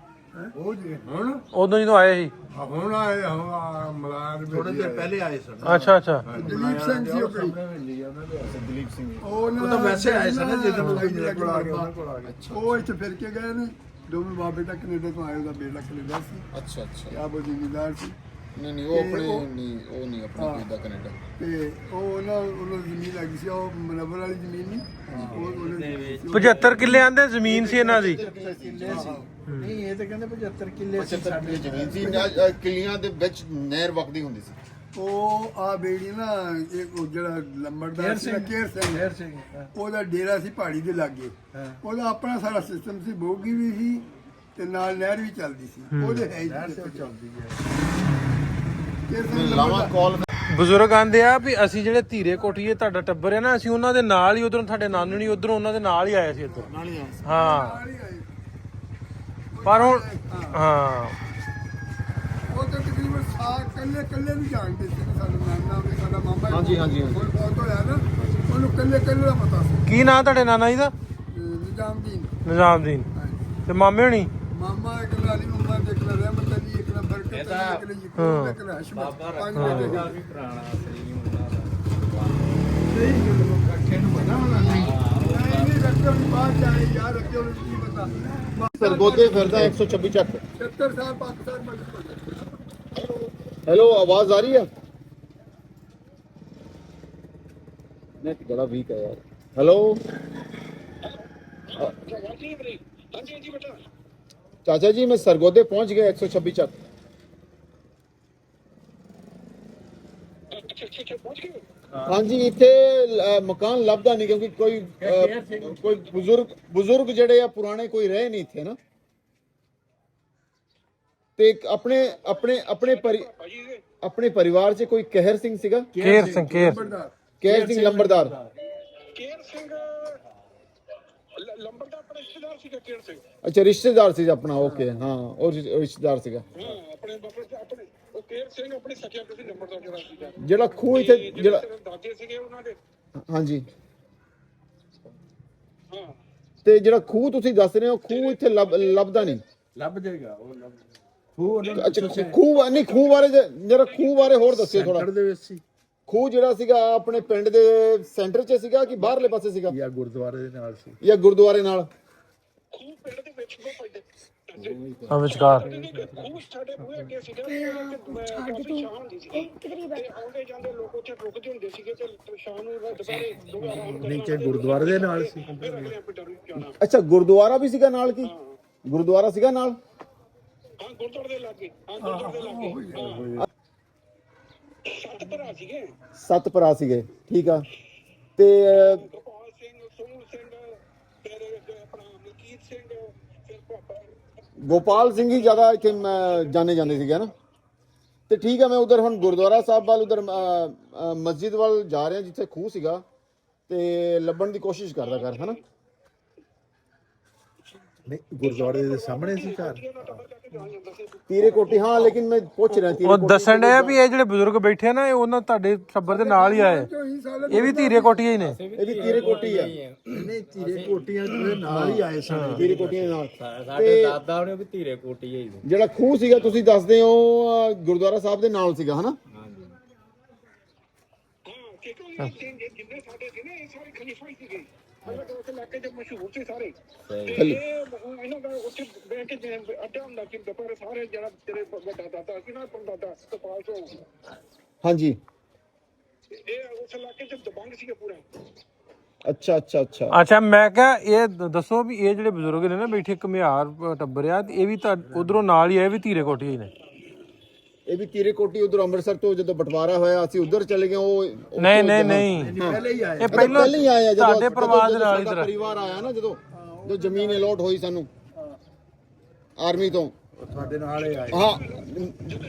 ਉਹ ਜੀ ਹੁਣ ਉਦੋਂ ਜਦੋਂ ਆਏ ਸੀ? ਹੁਣ ਆਏ ਹੁਣ ਮਲਾਰ ਥੋੜੇ ਦਿਨ ਪਹਿਲੇ ਆਏ ਸਨ ਅੱਛਾ ਅੱਛਾ ਦਲੀਪ ਸਿੰਘ ਸੀ ਉਹ ਕੋਈ ਦਲੀਪ ਸਿੰਘ ਉਹ ਤਾਂ ਵੈਸੇ ਆਏ ਸਨ ਨਾ ਜਦੋਂ ਮੇਰੇ ਕੋਲ ਆ ਗਿਆ ਉਹ ਇੱਥੇ ਫਿਰ ਕੇ ਗਏ ਨੇ ਦੋਵੇਂ ਬਾਬੇ ਦਾ ਕੈਨੇਡਾ ਤੋਂ ਆਏ ਉਹਦਾ ਬੇਟਾ ਕੈਨੇਡਾ ਸੀ ਅੱਛਾ ਅੱਛਾ ਆਪ ਉਹ ਜ਼ਿਮੀਂਦਾਰ ਸੀ ਨਹੀਂ ਉਹ ਆਪਣੀ ਨਹੀਂ ਆਪਣੀ ਕੋਈ ਦਾ ਕੈਨੇਡਾ ਤੇ ਉਹ ਉਹਨਾਂ ਦੀ ਜ਼ਮੀਨ ਲੱਗੀ ਸੀ ਉਹ ਮਨਵਰ ਵਾਲੀ ਜ਼ਮੀਨ ਨਹੀਂ ਉਹ ਉਹਨੇ 75 ਕਿੱਲੇ ਆਂਦੇ ਜ਼ਮੀਨ ਸੀ ਇਹਨਾਂ ਦੀ। ਨਹੀਂ ਇਹ ਤਾਂ ਕਹਿੰਦੇ 75 ਕਿੱਲੇ ਸੀ 75 ਕਿੱਲੇ ਜ਼ਮੀਨ ਸੀ ਕਿੱਲਿਆਂ ਦੇ ਵਿੱਚ ਨਹਿਰ ਵਗਦੀ ਹੁੰਦੀ ਸੀ। ਉਹ ਆ ਬੇੜੀ ਨਾ ਇੱਕ ਉਹ ਜਿਹੜਾ ਲੰਬੜਦਾਰ ਸੀ ਕੇਰ ਸਿੰਘ ਉਹਦਾ ਡੇਰਾ ਸੀ ਪਹਾੜੀ ਦੇ ਲਾਗੇ ਉਹਦਾ ਆਪਣਾ ਸਾਰਾ ਸਿਸਟਮ ਸੀ ਬੋਗੀ ਵੀ ਸੀ ਤੇ ਨਾਲ ਨਹਿਰ ਵੀ ਚੱਲਦੀ ਸੀ ਉਹਦੇ ਹੈ ਹੀ ਚੱਲਦੀ ਲਾਵਾ ਕਾਲ ਬਜ਼ੁਰਗ ਆਂਦੇ ਆ ਵੀ ਅਸੀਂ ਜਿਹੜੇ ਧੀਰੇ ਕੋਠੀਏ ਤੁਹਾਡਾ ਟੱਬਰ ਹੈ ਨਾ ਅਸੀਂ ਉਹਨਾਂ ਦੇ ਨਾਲ ਹੀ ਉਧਰੋਂ ਸਾਡੇ ਨਾਨੂ ਨਹੀਂ ਉਧਰੋਂ ਉਹਨਾਂ ਦੇ ਨਾਲ ਹੀ ਆਏ ਸੀ ਇੱਧਰ ਹਾਂ ਪਰ ਹੁਣ ਹਾਂ ਉਹ ਤਾਂ ਤਕਰੀਬਨ ਕੱਲੇ ਵੀ ਜਾਣਦੇ ਸੀ ਸਾਡਾ ਨਾਨਾ ਵੀ ਸਾਡਾ ਮਾਮਾ ਹਾਂਜੀ ਹੁਣ ਬਹੁਤ ਹੋਇਆ ਨਾ ਉਹਨੂੰ ਕੱਲੇ ਦਾ ਪਤਾ ਸੀ ਕੀ ਨਾਂ ਤੁਹਾਡੇ ਨਾਨਾ ਜੀ ਦਾ? ਨਿਜ਼ਾਮਦੀਨ ਨਿਜ਼ਾਮਦੀਨ। ਤੇ ਮਾਮੇ ਹੋਣੀ? ਮਾਮਾ ਇੱਕ ਲਾਲੀ ਮੰਮਾ ਦੇਖ ਲੈ ਰਹਿਮਤ ਅਲੀ ਇੱਕ ਬਰਕਤ ਅਲੀ ਇੱਕ ਯਕੂਬ ਇੱਕ ਹਸ਼ਮਤ ਪੰਜ ਬੇਟੇ ਵੀ ਪੁਰਾਣਾ ਸਰੀ ਉਹਨਾਂ ਦਾ ਇਕੱਠੇ ਨੂੰ ਬਣਾ ਹੋਣਾ ਨਹੀਂ ਰੱਖਿਓ ਨਹੀਂ ਬਾਹਰ ਜਾਏ ਯਾਰ ਰੱਖਿਓ ਨੂੰ ਕੀ ਪਤਾ ਸਰਗੋਦੇ ਫਿਰਦਾ 126 ਚੱਕ 70 ਸਾਲ ਪਾਕਿਸਤਾਨ में ਹੈਲੋ ਆਵਾਜ਼ ਆ ਰਹੀ ਹੈ ਨੈਟ ਬੜਾ ਵੀਕ ਹੈ ਯਾਰ ਹੈਲੋ ਚਾਚਾ ਜੀ मैं सरगोदे पहुंच गया 126 ਚੱਕ ਹਾਂਜੀ ਇੱਥੇ ਮਕਾਨ ਲੱਭਦਾ ਨਹੀਂ ਕਿਉਂਕਿ ਕੋਈ ਬਜ਼ੁਰਗ ਜਿਹੜੇ ਆ ਪੁਰਾਣੇ ਕੋਈ ਰਹੇ ਨਹੀਂ ਇੱਥੇ ਨਾ ਤੇ ਆਪਣੇ ਪਰਿਵਾਰ 'ਚ ਕੋਈ ਕਹਿਰ ਸਿੰਘ ਸੀਗਾ ਕੇਰ ਸਿੰਘ ਕਹਿਰ ਸਿੰਘ ਲੰਬੜਦਾਰ ਕੇਰ ਸਿੰਘ ਲੰਬੜਦਾਰ ਆਪਣਾ ਰਿਸ਼ਤੇਦਾਰ ਸੀਗਾ ਕੇਰ ਸਿੰਘ ਅੱਛਾ ਰਿਸ਼ਤੇਦਾਰ ਸੀ ਆਪਣਾ ਓਕੇ ਹਾਂ ਉਹ ਰਿਸ਼ਤੇਦਾਰ ਸੀਗਾ ਆਪਣੇ ਉਹ ਕੇਰ ਸਿੰਘ ਆਪਣੇ ਸਕਿਆ ਕਿਸੇ ਲੰਬੜਦਾਰ ਜਿਹੜਾ ਸੀਗਾ ਜਿਹੜਾ ਖੂਹ ਇੱਥੇ ਜਿਹੜਾ ਦਾਦੇ ਸੀਗੇ ਉਹਨਾਂ ਦੇ ਹਾਂਜੀ ਹਾਂ ਤੇ ਜਿਹੜਾ ਖੂਹ ਤੁਸੀਂ ਦੱਸ ਰਹੇ ਹੋ ਖੂਹ ਇੱਥੇ ਲੱਭਦਾ ਨਹੀਂ ਲੱਭ ਜਾਏਗਾ ਅੱਛਾ ਖੂਹ ਬਾਰੇ ਜਰਾ ਖੂਹ ਬਾਰੇ ਹੋਰ ਦੱਸਿਓ ਥੋੜਾ ਦੇ ਵਿੱਚ ਸੀ ਖੂਹ ਜਿਹੜਾ ਸੀਗਾ ਆਪਣੇ ਪਿੰਡ ਦੇ ਸੈਂਟਰ 'ਚ ਸੀਗਾ ਕਿ ਬਾਹਰਲੇ ਪਾਸੇ ਸੀਗਾ ਜਾਂ ਗੁਰਦੁਆਰੇ ਦੇ ਨਾਲ ਸੀ ਜਾਂ ਗੁਰਦੁਆਰੇ ਨਾਲ ਖੂਹ ਪਿੰਡ ਦੇ ਵਿੱਚ ਕੋ ਪੈਂਦੇ ਆ ਵਿਚਕਾਰ ਖੂਹ ਸਾਡੇ ਬੂਹੇ ਅੱਗੇ ਸੀਗਾ ਕਾਫੀ ਛਾਂ ਹੁੰਦੀ ਸੀ ਤੇ ਆਉਂਦੇ ਜਾਂਦੇ ਲੋਕ ਉੱਥੇ ਰੁਕਦੇ ਹੁੰਦੇ ਸੀਗੇ ਤੇ ਸ਼ਾਮ ਨੂੰ ਦੁਪਹਿਰੇ ਦੁਬਾਰਾ ਨੀਚੇ ਗੁਰਦੁਆਰੇ ਦੇ ਨਾਲ ਸੀ ਅੱਛਾ ਗੁਰਦੁਆਰਾ ਵੀ ਸੀਗਾ ਨਾਲ ਕੀ ਗੁਰਦੁਆਰਾ ਸੀਗਾ ਨਾਲ ਹਾਂ ਗੁਰਦੁਆਰੇ ਦੇ ਲਾਗੇ ਹਾਂ ਸੱਤ ਭਰਾ ਸੀਗੇ 7 ਭਰਾ ਸੀਗੇ ਠੀਕ ਆ ਤੇ ਗੋਪਾਲ ਸਿੰਘ ਸੋਨੂ ਸਿੰਘ ਫਿਰ ਆਪਣਾ ਮਲਕੀਤ ਸਿੰਘ ਫਿਰ ਪਾਪਾ ਗੋਪਾਲ ਸਿੰਘ ਹੀ ਜ਼ਿਆਦਾ ਇੱਥੇ ਜਾਣੇ ਜਾਂਦੇ ਸੀਗੇ ਨਾ ਤੇ ਠੀਕ ਆ ਮੈਂ ਉਧਰ ਹੁਣ ਗੁਰਦੁਆਰਾ ਸਾਹਿਬ ਵੱਲ ਉਧਰ ਮਸਜਿਦ ਵੱਲ ਜਾ ਰਿਹਾ ਜਿੱਥੇ ਖੂਹ ਸੀਗਾ ਤੇ ਲੱਭਣ ਦੀ ਕੋਸ਼ਿਸ਼ ਕਰਦਾ ਕਰ ਹਨਾ ਨਹੀਂ ਗੁਰਦੁਆਰੇ ਦੇ ਸਾਹਮਣੇ ਸੀ ਘਰ ਤੀਰੇ ਕੋਟੀ ਹਾਂ ਲੇਕਿਨ ਮੈਂ ਪੁੱਛ ਰਿਹਾ ਤੀਰੇ ਉਹ ਦੱਸਣ ਡਿਆ ਵੀ ਇਹ ਜਿਹੜੇ ਬਜ਼ੁਰਗ ਬੈਠੇ ਆ ਨਾ ਇਹ ਉਹਨਾਂ ਤੁਹਾਡੇ ਟੱਬਰ ਦੇ ਨਾਲ ਹੀ ਆਏ ਇਹ ਵੀ ਧੀਰੇ ਕੋਠੀਏ ਹੀ ਨੇ ਇਹ ਵੀ ਤੀਰੇ ਕੋਟੀ ਆ ਨਹੀਂ ਧੀਰੇ ਕੋਟੀਆਂ ਦੇ ਨਾਲ ਹੀ ਆਏ ਸਨ ਤੀਰੇ ਕੋਟੀਆਂ ਨਾਲ ਸਾਡੇ ਦਾਦਾ ਉਹਨੇ ਵੀ ਧੀਰੇ ਕੋਟੀ ਹੀ ਜਿਹੜਾ ਖੂਹ ਸੀਗਾ ਤੁਸੀਂ ਦੱਸਦੇ ਹੋ ਗੁਰਦੁਆਰਾ ਸਾਹਿਬ ਦੇ ਨਾਲ ਸੀਗਾ ਹਨਾ ਹਾਂ ਕਿਉਂਕਿ ਜਿੰਨੇ ਸਾਡੇ ਸੀ ਨੇ ਇਹ ਸਾਰੇ ਖਲੀਫਾ ਹੀ ਸੀਗੇ ਮਤਲਬ ਉਸ ਇਲਾਕੇ ਦੇ ਮਸ਼ਹੂਰ ਸੀ ਸਾਰੇ ਇਹਨਾਂ ਦਾ ਉੱਥੇ ਬੈਠ ਕੇ ਅੱਡਾ ਹੁੰਦਾ ਸੀ ਦੁਪਹਿਰ ਸਾਰੇ ਜਿਹੜਾ ਤੇਰੇ ਵੱਡਾ ਦਾਦਾ ਸੀ ਨਾ ਪਰਦਾਦਾ ਕਪਾਲ ਤੋਂ ਹਾਂਜੀ ਇਹ ਉਸ ਇਲਾਕੇ ਚ ਦਬੰਗ ਸੀਗਾ ਪੂਰਾ ਅੱਛਾ ਮੈਂ ਕਿਹਾ ਇਹ ਦੱਸੋ ਵੀ ਇਹ ਜਿਹੜੇ ਬਜ਼ੁਰਗ ਨੇ ਨਾ ਬੈਠੇ ਘੁਮਿਆਰ ਟੱਬਰ ਆ ਇਹ ਵੀ ਤਾਂ ਉਧਰੋਂ ਨਾਲ ਹੀ ਆਏ ਵੀ ਧੀਰੇ ਕੋਠੀਏ ਹੀ ਨੇ ਇਹ ਵੀ ਤੀਰੇ ਕੋਟੀ ਉਧਰ ਅੰਮ੍ਰਿਤਸਰ ਤੋਂ ਜਦੋਂ ਬਟਵਾਰਾ ਹੋਇਆ ਅਸੀਂ ਉਧਰ ਚਲੇ ਗਏ। ਉਹ ਨਹੀਂ ਨਹੀਂ ਨਹੀਂ ਪਹਿਲੇ ਹੀ ਆਏ ਇਹ ਪਹਿਲਾਂ ਹੀ ਆਇਆ ਜਦੋਂ ਤੁਹਾਡੇ ਪਰਿਵਾਰ ਦੇ ਨਾਲ ਸਾਡਾ ਪਰਿਵਾਰ ਆਇਆ ਨਾ ਜਦੋਂ ਜ਼ਮੀਨ ਅਲੋਟ ਹੋਈ ਸਾਨੂੰ ਆਰਮੀ ਤੋਂ ਤੁਹਾਡੇ ਨਾਲ ਹੀ ਆਏ।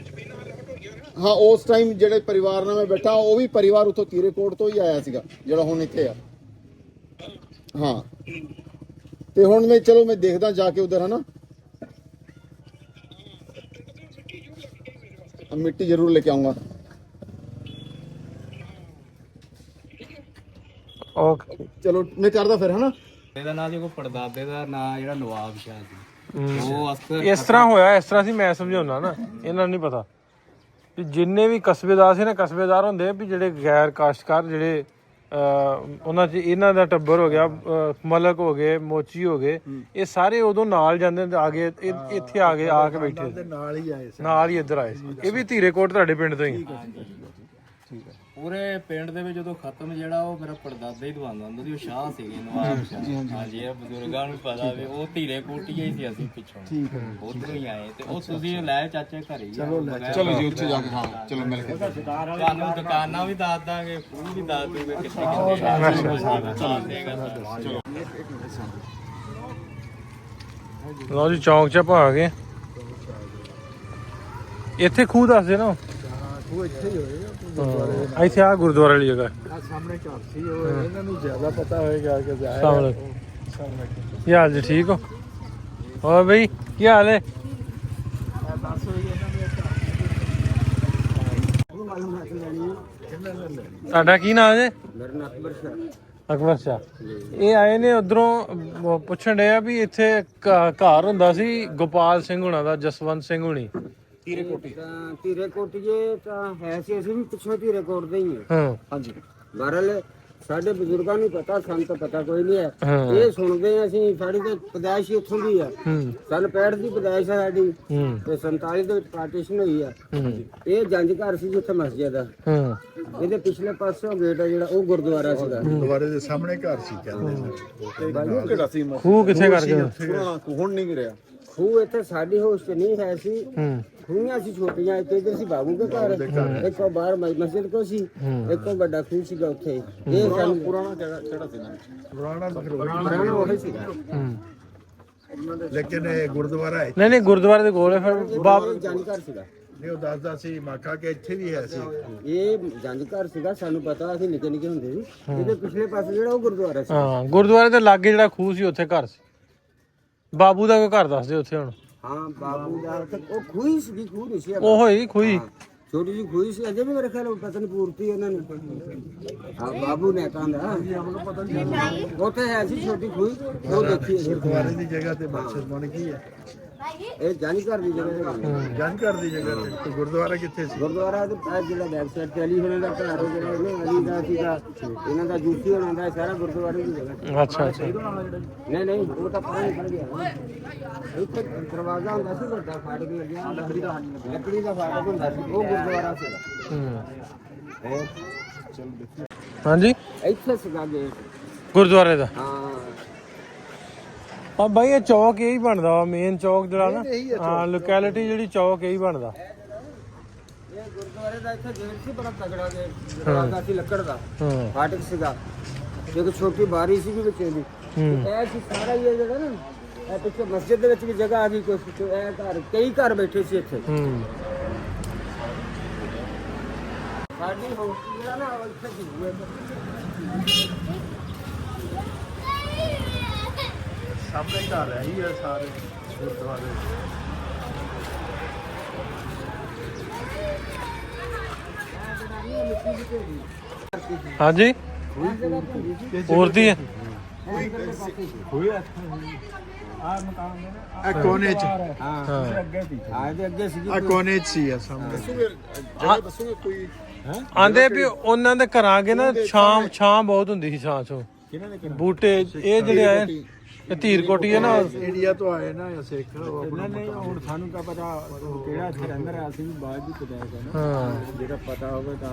ਹਾਂ ਉਸ ਟਾਈਮ ਜਿਹੜੇ ਪਰਿਵਾਰ ਨਾਲ ਮੈਂ ਬੈਠਾ ਉਹ ਵੀ ਪਰਿਵਾਰ ਉੱਥੋਂ ਤੀਰੇ ਕੋਟ ਤੋਂ ਹੀ ਆਇਆ ਸੀਗਾ ਜਿਹੜਾ ਹੁਣ ਇੱਥੇ ਆ। ਹਾਂ ਤੇ ਹੁਣ ਮੈਂ ਦੇਖਦਾ ਜਾ ਕੇ ਉਧਰ, ਹਨਾ ਮਿੱਟੀ ਜ਼ਰੂਰ ਲੈ ਕੇ ਆਉਂਗਾ। ਓਕੇ ਚਲੋ ਮੈਂ ਕਰਦਾ ਫਿਰ, ਹਨਾ। ਇਹਦਾ ਨਾਂ ਜੀ ਕੋ ਪੜਦਾਦੇ ਦਾ ਨਾਂ ਜਿਹੜਾ ਨਵਾਬ ਸ਼ਾਹ ਸੀ, ਉਹ ਅਸਰ ਇਸ ਤਰ੍ਹਾਂ ਹੋਇਆ, ਇਸ ਤਰ੍ਹਾਂ ਸੀ ਮੈਂ ਸਮਝਾਉਣਾ ਨਾ, ਇਹਨਾਂ ਨੂੰ ਨਹੀਂ ਪਤਾ ਵੀ ਜਿੰਨੇ ਵੀ ਕਸਬੇਦਾਰ ਸੀ ਨਾ, ਕਸਬੇਦਾਰ ਹੁੰਦੇ ਆ ਵੀ ਜਿਹੜੇ ਗੈਰ ਕਾਸ਼ਤਕਾਰ ਜਿਹੜੇ ਉਹਨਾਂ 'ਚ ਇਹਨਾਂ ਦਾ ਟੱਬਰ ਹੋ ਗਿਆ, ਮਲਕ ਹੋ ਗਏ, ਮੋਚੀ ਹੋ ਗਏ, ਇਹ ਸਾਰੇ ਉਦੋਂ ਨਾਲ ਜਾਂਦੇ ਆ ਗਏ ਇੱਥੇ ਆ ਕੇ ਬੈਠੇ ਸੀ। ਨਾਲ ਹੀ ਆਏ ਸੀ। ਨਾਲ ਹੀ ਇੱਧਰ ਆਏ ਸੀ। ਇਹ ਵੀ ਧੀਰੇ ਕੋਟ ਤੁਹਾਡੇ ਪਿੰਡ ਤੋਂ ਹੀ? ਪੂਰੇ ਪਿੰਡ ਦੇ ਵਿੱਚ ਜਦੋਂ ਖਤਮ ਜਿਹੜਾ ਉਹ ਮੇਰਾ ਪੜਦਾਦਾ ਹੀ ਦਵਾਉਂਦਾ ਹੁੰਦਾ ਸੀ, ਉਹ ਸ਼ਾਹ ਸੀਗੇ, ਨਵਾਬ ਸ਼ਾਹ। ਹਾਂਜੀ, ਇਹ ਬਜ਼ੁਰਗਾਂ ਨੂੰ ਪਤਾ ਵੀ ਉਹ ਧੀਰੇ ਕੋਟੀਏ ਹੀ ਸੀ, ਅਸੀਂ ਪਿੱਛੋਂ ਉਧਰੋਂ ਹੀ ਆਏ ਤੇ ਉਹ ਤੁਸੀਂ ਲੈ ਚਾਚੇ ਘਰੇ ਹੀ ਚਲੋ ਜੀ ਉੱਥੇ ਜਾ ਕੇ, ਹਾਂ ਚਲੋ ਮਿਲ ਕੇ ਤੁਹਾਨੂੰ ਦੁਕਾਨਾਂ ਵੀ ਦੱਸ ਦਾਂਗੇ, ਖੂਹ ਵੀ ਦੱਸ ਦੂਗੇ ਕਿੱਥੇ ਲਓ ਜੀ ਚੌਂਕ 'ਚ ਆਪਾਂ ਆ ਗਏ। ਇੱਥੇ ਖੂਹ ਦੱਸਦੇ ਨਾ ਉਹ ਇੱਥੇ ਹੀ ਹੋਏਗਾ ਇੱਥੇ ਆ ਗੁਰਦੁਆਰੇ ਵਾਲੀ ਜਗ੍ਹਾ ਆ ਸਾਹਮਣੇ ਘਰ ਸੀ। ਉਹ ਇਹਨਾਂ ਨੂੰ ਜ਼ਿਆਦਾ ਪਤਾ ਹੋਏਗਾ ਕਿ ਜਾਇਆ ਸਾਹਮਣੇ। ਕੀ ਹਾਲ ਜੀ, ਠੀਕ ਹੋ? ਹੋਰ ਬਈ ਕੀ ਹਾਲ ਹੈ? ਤੁਹਾਡਾ ਕੀ ਨਾਮ ਹੈ? ਮੇਰਾ ਨਾਂ ਅਕਬਰ ਸ਼ਾਹ। ਅਕਬਰ ਸ਼ਾਹ। ਇਹ ਆਏ ਨੇ ਉਧਰੋਂ, ਪੁੱਛਣ ਡਏ ਆ ਵੀ ਇੱਥੇ ਘਰ ਹੁੰਦਾ ਸੀ ਗੋਪਾਲ ਸਿੰਘ ਹੁਣਾਂ ਦਾ, ਜਸਵੰਤ ਸਿੰਘ ਹੁਣੀ ਧੀਰੇ ਕੋਟੀਏ ਤਾਂ ਹੈ ਸੀ, ਅਸੀਂ ਵੀ ਪਿੱਛੋਂ ਧੀਰੇ ਕੋਟ ਦੇ ਹੀ ਹਾਂ। ਹਾਂ ਹਾਂਜੀ, ਬਹਰਲ ਸਾਡੇ ਬਜ਼ੁਰਗਾਂ ਨੂੰ ਪਤਾ, ਸਾਨੂੰ ਤਾਂ ਪਤਾ ਕੋਈ ਨਹੀਂ ਹੈ। ਹਾਂ। ਇਹ ਸੁਣਦੇ ਹਾਂ ਅਸੀਂ, ਸਾਡੀ ਤਾਂ ਪਦਾਇਸ਼ ਹੀ ਉੱਥੋਂ ਦੀ ਹੈ। ਹੂੰ ਸਨ 65 ਦੀ ਪਦਾਇਸ਼ ਹੈ ਸਾਡੀ ਹੂੰ ਤੇ 47 ਦੇ ਵਿੱਚ ਪਾਰਟੀਸ਼ਨ ਹੋਈ ਹੈ। ਹੂੰ ਇਹ ਜੰਜ ਘਰ ਸੀ ਜਿੱਥੇ ਮਸਜਿਦ ਆ, ਹੂੰ ਇਹਦੇ ਪਿਛਲੇ ਪਾਸੇ ਗੇਟ ਆ ਜਿਹੜਾ, ਉਹ ਗੁਰਦੁਆਰਾ ਸੀਗਾ। ਗੁਰਦੁਆਰੇ ਦੇ ਸਾਹਮਣੇ ਘਰ ਸੀ ਕਹਿੰਦੇ ਨੇ। ਕਿਹੜਾ ਸੀ ਖੂਹ ਕਿੱਥੇ ਕਰਕੇ? ਹੁਣ ਨਹੀਂ ਗਿਰਿਆ। ਖੂਹ ਇੱਥੇ ਸਾਡੀ ਹੋਸ਼ ਚ ਨਹੀਂ ਹੈ ਸੀ। ਹੂੰ ਖੂਹਾਂ ਸੀ ਛੋਟੀਆਂ, ਇੱਕ ਇੱਧਰ ਸੀ ਬਾਬੂ ਦੇ ਘਰ, ਇੱਕ ਉਹ ਬਾਹਰ ਮਸਜਿਦ ਕੋ ਸੀ, ਇੱਕ ਉਹ ਵੱਡਾ ਖੂਹ ਸੀਗਾ ਉੱਥੇ। ਇਹ ਸਾਨੂੰ ਪੁਰਾਣਾ ਕਿਹੜਾ ਸੀ ਨਾ? ਪੁਰਾਣਾ ਉਹ ਸੀਗਾ। ਹੂੰ ਲੇਕਿਨ ਇਹ ਗੁਰਦੁਆਰਾ ਹੈ ਨਹੀਂ ਨਹੀਂ ਗੁਰਦੁਆਰੇ ਦੇ ਕੋਲ ਹੈ ਫਿਰ ਬਾਪ। ਜੰਜ ਘਰ ਸੀਗਾ ਨਹੀਂ, ਉਹ ਦੱਸਦਾ ਸੀ ਮਾਖਾ ਕੇ ਇੱਥੇ ਵੀ ਹੈ ਸੀ। ਇਹ ਜੰਜ ਘਰ ਸੀਗਾ, ਸਾਨੂੰ ਪਤਾ, ਅਸੀਂ ਨਿੱਕੇ ਨਿੱਕੇ ਹੁੰਦੇ ਸੀ। ਇਹਦੇ ਪਿਛਲੇ ਪਾਸੇ ਜਿਹੜਾ ਉਹ ਗੁਰਦੁਆਰਾ ਸੀ। ਹਾਂ ਗੁਰਦੁਆਰੇ ਦੇ ਲਾਗੇ ਜਿਹੜਾ ਖੂਹ ਸੀ ਉੱਥੇ ਘਰ ਸੀ। ਬਾਬੂ ਦਾ ਕੋਈ ਘਰ ਦੱਸਦੇ ਉੱਥੇ ਹੁਣ? ਹਾਂ ਬਾਬੂ ਦਾ ਉਹ ਖੂਹੀ ਸੀ, ਖੂਹ ਨਹੀਂ ਸੀ। ਉਹ ਹੋਈ ਖੂਹੀ। ਛੋਟੀ ਜਿਹੀ ਖੂਹੀ ਸੀ, ਅਜੇ ਵੀ ਮੇਰੇ ਖਿਆਲ ਪਤਾ ਨਹੀਂ ਪੂਰਤੀ ਉਹਨਾਂ ਨੇ। ਹਾਂ ਬਾਬੂ ਨੇ ਕਹਿੰਦਾ ਉੱਥੇ ਹੈ ਸੀ ਛੋਟੀ ਖੂਹੀ, ਉਹ ਦੇਖੀ ਅਸੀਂ। ਗੁਰਦੁਆਰੇ ਦੀ ਜਗ੍ਹਾ ਤੇ ਮਸਜਿਦ ਬਣ ਗਈ ਹੈ। ਇਹ ਜਾਨੀ ਘਰ ਦੀ ਜਗ੍ਹਾ ਹੈ। ਜੰਜ ਘਰ ਦੀ ਜਗ੍ਹਾ ਤੇ ਗੁਰਦੁਆਰਾ ਕਿੱਥੇ ਸੀ? ਗੁਰਦੁਆਰਾ ਦੇ ਪਾਸ ਜਿਹੜਾ ਬੈਕ ਸਾਈਡ ਤੇ ਅਲੀ ਹੋਣਾ ਦਾ ਘਰ ਉਹ ਜਿਹੜਾ ਇਹਨੇ ਅਲੀ ਦਾ ਸੀਗਾ, ਇਹਨਾਂ ਦਾ ਜੂਸੀ ਹੋਣਾ ਦਾ, ਸਾਰਾ ਗੁਰਦੁਆਰੇ ਦੀ ਜਗ੍ਹਾ। ਅੱਛਾ ਅੱਛਾ ਨਹੀਂ ਨਹੀਂ, ਉਹ ਤਾਂ ਪਰਾਂ ਨਿਕਲ ਗਿਆ। ਇੱਥੇ ਦਰਵਾਜ਼ਾ ਹੁੰਦਾ ਸੀ ਵੱਡਾ, ਫਾਟਕ ਲੱਗਿਆ, ਲੱਕੜੀ ਦਾ ਫਾਟਕ ਹੁੰਦਾ ਸੀ, ਉਹ ਗੁਰਦੁਆਰਾ ਸੀ। ਹੂੰ ਹਾਂਜੀ ਇੱਥੇ ਸੀਗਾ ਗੇਟ ਗੁਰਦੁਆਰੇ ਦਾ। ਹਾਂ। ਆ ਬਾਈ ਇਹ ਚੌਕ ਇਹੀ ਬਣਦਾ ਵਾ, ਮੇਨ ਚੌਕ ਜਿਹੜਾ ਨਾ, ਹਾਂ ਲੋਕੈਲਿਟੀ ਜਿਹੜੀ ਚੌਕ ਇਹੀ ਬਣਦਾ। ਇਹ ਗੁਰਦੁਆਰੇ ਦਾ ਇੱਥੇ ਗੇਟ ਸੀ, ਬੜਾ ਤਗੜਾ ਗੇਟ, ਦਰਵਾਜ਼ਾ ਸੀ ਲੱਕੜ ਦਾ, ਹਾਂ ਫਾਟਕ ਸੀਗਾ, ਇੱਕ ਛੋਟੀ ਬਾਰੀ ਸੀਗੀ ਵਿੱਚ ਇਹਦੀ। ਇਹ ਸੀ ਸਾਰਾ ਹੀ ਇਹ ਜਿਹੜਾ ਨਾ, ਇਹ ਪਿੱਛੇ ਮਸਜਿਦ ਦੇ ਵਿੱਚ ਵੀ ਜਗ੍ਹਾ ਆ ਗਈ ਕੁਛ, ਇਹ ਘਰ, ਕਈ ਘਰ ਬੈਠੇ ਸੀ ਇੱਥੇ। ਹੂੰ ਸਾਡੀ ਹੋਸਟੀ ਜਿਹੜਾ ਨਾ ਉਹ ਇੱਥੇ ਸੀ ਹੋਏ। ਸਾਹਮਣੇ ਘਰ ਹੈ ਹੀ ਹੈ ਸਾਰੇ ਗੁਰਦੁਆਰੇ। ਹਾਂਜੀ ਹੋਰ ਦੀ ਹੈ। ਆ ਕੋਨੇ ਚ, ਹਾਂ ਇਹਦੇ ਅੱਗੇ ਸੀਗੀ। ਆ ਕੋਨੇ ਚ ਸੀ ਆ ਸਾਹਮਣੇ। ਜਗ੍ਹਾ ਦੱਸੋਗੇ ਕੋਈ? ਆਂਦੇ ਵੀ ਉਹਨਾਂ ਦੇ ਘਰਾਂ ਅੱਗੇ ਨਾ ਛਾਂ ਬਹੁਤ ਹੁੰਦੀ ਸੀ, ਛਾਂ ਚੋਂ ਬੂਟੇ ਇਹ ਜਿਹੜੇ ਆਏ। ਇਹ ਧੀਰ ਕੋਟੀ ਹੈ ਨਾ। ਇੰਡੀਆ ਤੋਂ ਆਏ ਨਾ ਸਿੱਖ ਉਹ ਆਪਣਾ ਨਹੀਂ ਹੁਣ ਸਾਨੂੰ ਤਾਂ ਪਤਾ ਕਿਹੜਾ ਇੱਥੇ ਰਹਿੰਦਾ ਰਿਹਾ, ਅਸੀਂ ਵੀ ਬਾਅਦ ਵਿੱਚ ਪਤਾ ਹੈਗਾ ਨਾ। ਹਾਂ ਜਿਹੜਾ ਪਤਾ ਹੋਵੇ ਤਾਂ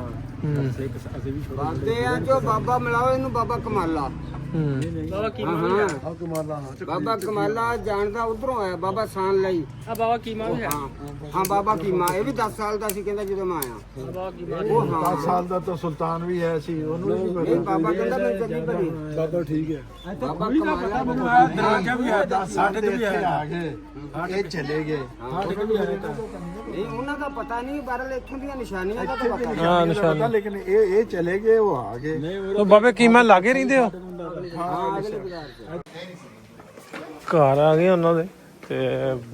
ਸਿੱਖ ਅਸੀਂ ਵੀ ਛੋਟੇ ਬਾਬੇ ਆ ਜੋ ਬਾਬਾ ਮਿਲਾਓ ਇਹਨੂੰ ਬਾਬਾ ਕਮਾਲਾ। ਬਾਬਾ ਕੀ ਬਾਬਾ ਕਮਾਲਾ ਜਾਣਦਾ ਉਧਰੋਂ ਆਇਆ, ਬਾਬਾ ਸਾਨ ਲਈ। ਆ ਬਾਬਾ ਕੀਮਾ ਵੀ ਹੈ। ਹਾਂ ਬਾਬਾ ਕੀਮਾ, ਇਹ ਵੀ 10 ਸਾਲ ਦਾ ਸੀ ਕਹਿੰਦਾ ਜਦੋਂ ਮੈਂ ਆਇਆ। ਬਾਬਾ ਕੀਮਾ ਉਹ ਹਾਂ 10 ਸਾਲ ਦਾ ਤਾਂ ਸੁਲਤਾਨ ਵੀ ਹੈ ਸੀ, ਉਹਨੂੰ ਵੀ ਨਹੀਂ ਬਾਬਾ ਕਹਿੰਦਾ ਮੈਂ ਜੱਗੀ ਬਣੀ। ਬਾਬਾ ਠੀਕ ਹੈ। ਬਾਬਾ ਕਮਾਲਾ ਦਰਵਾਜ਼ਾ ਵੀ ਆ, ਸਾਡੇ ਤੇ ਵੀ ਆ ਗਏ, ਇਹ ਚਲੇ ਗਏ। ਨਹੀਂ ਉਹਨਾਂ ਦਾ ਪਤਾ ਨਹੀਂ, ਬਾਹਰਲੇ ਇੱਥੋਂ ਦੀਆਂ ਨਿਸ਼ਾਨੀਆਂ ਦਾ ਤਾਂ ਪਤਾ। ਹਾਂ ਨਿਸ਼ਾਨ। ਲੇਕਿਨ ਇਹ ਚਲੇ ਗਏ, ਉਹ ਆ ਗਏ। ਉਹ ਬਾਬੇ ਕੀਮਾ ਲਾਗੇ ਰਹਿੰਦੇ ਹੋ? ਹਾਂ ਅਗਲੇ ਬਾਜ਼ਾਰ 'ਚ। ਘਰ ਆ ਗਏ ਉਹਨਾਂ ਦੇ ਤੇ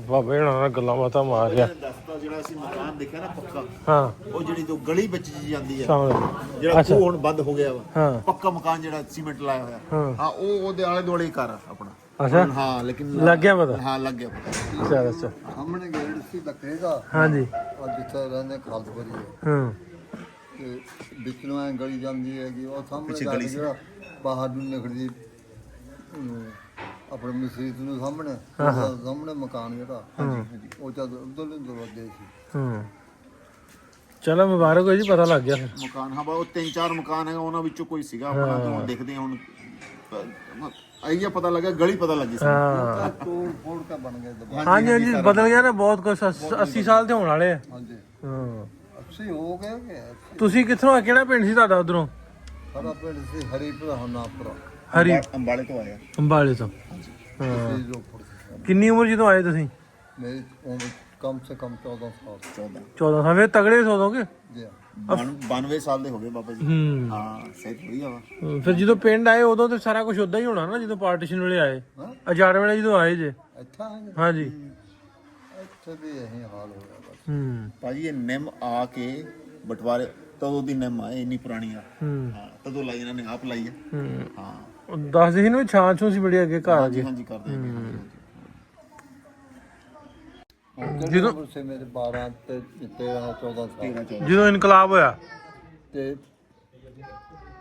ਬਾਬੇ ਹੁਣਾਂ ਨਾਲ ਗੱਲਾਂ ਬਾਤਾਂ ਮਾਰ ਰਿਹਾ। ਦਸਤਾ ਜਿਹੜਾ ਅਸੀਂ ਮਕਾਨ ਦੇਖਿਆ ਨਾ ਪੱਕਾ, ਹਾਂ ਉਹ ਜਿਹੜੀ ਤੋਂ ਗਲੀ ਵਿੱਚ ਜੀ ਜਾਂਦੀ ਹੈ, ਸਾਹਮਣੇ। ਜਿਹੜਾ ਅੱਛਾ। ਖੂਹ ਹੁਣ ਬੰਦ ਹੋ ਗਿਆ ਵਾ, ਹਾਂ ਪੱਕਾ ਮਕਾਨ ਜਿਹੜਾ ਸੀਮੈਂਟ ਲਾਇਆ ਹੋਇਆ, ਹਾਂ। ਹਾਂ ਉਹ ਉਹਦੇ ਆਲੇ ਦੁਆਲੇ ਹੀ ਘਰ ਆ ਆਪਣਾ। ਅੱਛਾ ਹਾਂ ਲੇਕਿਨ ਲੱਗ ਗਿਆ ਪਤਾ? ਹਾਂ ਲੱਗ ਗਿਆ ਪਤਾ। ਅੱਛਾ ਅੱਛਾ ਸਾਹਮਣੇ ਗੇਟ ਸੀ ਲੱਕੜੇ ਦਾ, ਹਾਂਜੀ ਔਰ ਜਿੱਥੇ ਰਹਿੰਦੇ ਖਾਲਸਪੁਰੀ ਹੈ ਹਾਂ ਤੇ ਵਿੱਚ ਨੂੰ ਐਂ ਗਲੀ ਜਾਂਦੀ ਹੈਗੀ, ਉਹ ਸਾਹਮਣੇ ਪਿੱਛੇ ਘਰ ਗਲੀ ਸੀ। ਜਿਹੜਾ ਬਾਹਰ ਨੂੰ ਨਿਕਲਦੀ ਆਪਣੇ ਮਸਜਿਦ ਨੂੰ ਸਾਹਮਣੇ, ਸਾਹਮਣੇ ਮਕਾਨ ਜਿਹੜਾ ਉਹ ਜਦ ਉਧਰਲੇ ਦਰਵਾਜ਼ੇ ਸੀ। ਹਾਂ ਚਲੋ ਮੁਬਾਰਕ ਹੋ ਜੀ, ਪਤਾ ਲੱਗ ਗਿਆ ਫਿਰ। ਮਕਾਨ ਹਾਂ ਬਾ ਉਹ 3-4 ਮਕਾਨ ਹੈ, ਉਹਨਾਂ ਵਿੱਚੋਂ ਕੋਈ ਸੀਗਾ ਆਪਣਾ। ਤੋਂ ਦੇਖਦੇ ਹਾਂ ਹੁਣ ਆਈਆ ਪਤਾ ਲੱਗਾ, ਗਲੀ ਪਤਾ ਲੱਗੀ ਸੀ। ਹਾਂ ਤੋੜ ਫੋੜ ਕੇ ਬਣ ਗਏ ਦੁਬਾਰਾ। ਹਾਂਜੀ ਹਾਂਜੀ ਬਦਲ ਗਿਆ ਨਾ ਬਹੁਤ ਕੁਛ। 80 ਸਾਲ ਤੇ ਹੋਣ ਵਾਲੇ ਆ। ਹਾਂਜੀ ਹਾਂ ਅੱਛੀ ਹੋ ਗਏ ਕਿ ਤੁਸੀਂ ਕਿੱਥੋਂ ਆ? ਕਿਹੜਾ ਪਿੰਡ ਸੀ ਤੁਹਾਡਾ ਉਧਰੋਂ? ਸਾਡਾ ਪਿੰਡ ਸੀ ਹਰੀਪੁਰਾ ਹੁਨਾਪੁਰਾ, ਹਰੀ ਅੰਬਾਲੇ ਤੋਂ ਆਇਆ। ਅੰਬਾਲੇ ਤੋਂ। ਹਾਂ ਸੀ ਰੋਪੜ ਸੀ। ਕਿੰਨੀ ਉਮਰ ਜਦੋਂ ਆਏ ਤੁਸੀਂ? ਮੇਰੀ ਉਮਰ ਕਮ ਸੇ ਕਮ 14 ਸਾਲ 14 ਸਾਲ। ਫਿਰ ਤਗੜੇ ਸੋ ਦੋਗੇ। ਜੀ 92 ਸਾਲ ਦੇ ਹੋ ਗਏ ਬਾਬਾ ਜੀ। ਹੂੰ ਹਾਂ ਸਹੀ ਵਧੀਆ ਵਾ। ਫਿਰ ਜਦੋਂ ਪਿੰਡ ਆਏ ਉਦੋਂ ਤੇ ਸਾਰਾ ਕੁਝ ਉਦਾਂ ਹੀ ਹੋਣਾ ਨਾ, ਜਦੋਂ ਪਾਰਟੀਸ਼ਨ ਵੇਲੇ ਆਏ। ਅਜਾੜ ਵੇਲੇ ਜਦੋਂ ਆਏ ਜੇ। ਇੱਥੇ ਆਏ ਹਾਂਜੀ ਇੱਥੇ ਵੀ ਇਹੀ ਹਾਲ ਹੋ ਗਿਆ ਬਸ। ਹੂੰ ਭਾਜੀ ਇਹ ਨਿੰਮ ਆ ਕੇ ਬਟਵਾਰੇ ਤਦੋਂ ਦੀ ਨਿੰਮ ਆ, ਇੰਨੀ ਪੁਰਾਣੀ ਆ। ਹੂੰ ਹਾਂ ਤਦੋਂ ਲਾਈ ਇਹਨਾਂ ਨੇ, ਆਪ ਲਾਈ ਆ। ਹੂੰ ਹਾਂ ਉਹ ਦੱਸਦੇ ਸੀ ਨਾ ਛਾਂ ਛੂ ਸੀ ਬੜੀ ਅੱਗੇ ਘਰ ਹਾਂਜੀ ਅੱਗੇ। ਹਾਂਜੀ ਕਰਦੇ ਹਾਂ। ਜਦੋਂ ਸੇ ਮੇਰੇ 12 ਤੇ 13 14 ਸਾਲ ਜਦੋਂ ਇਨਕਲਾਬ ਹੋਇਆ। ਤੇ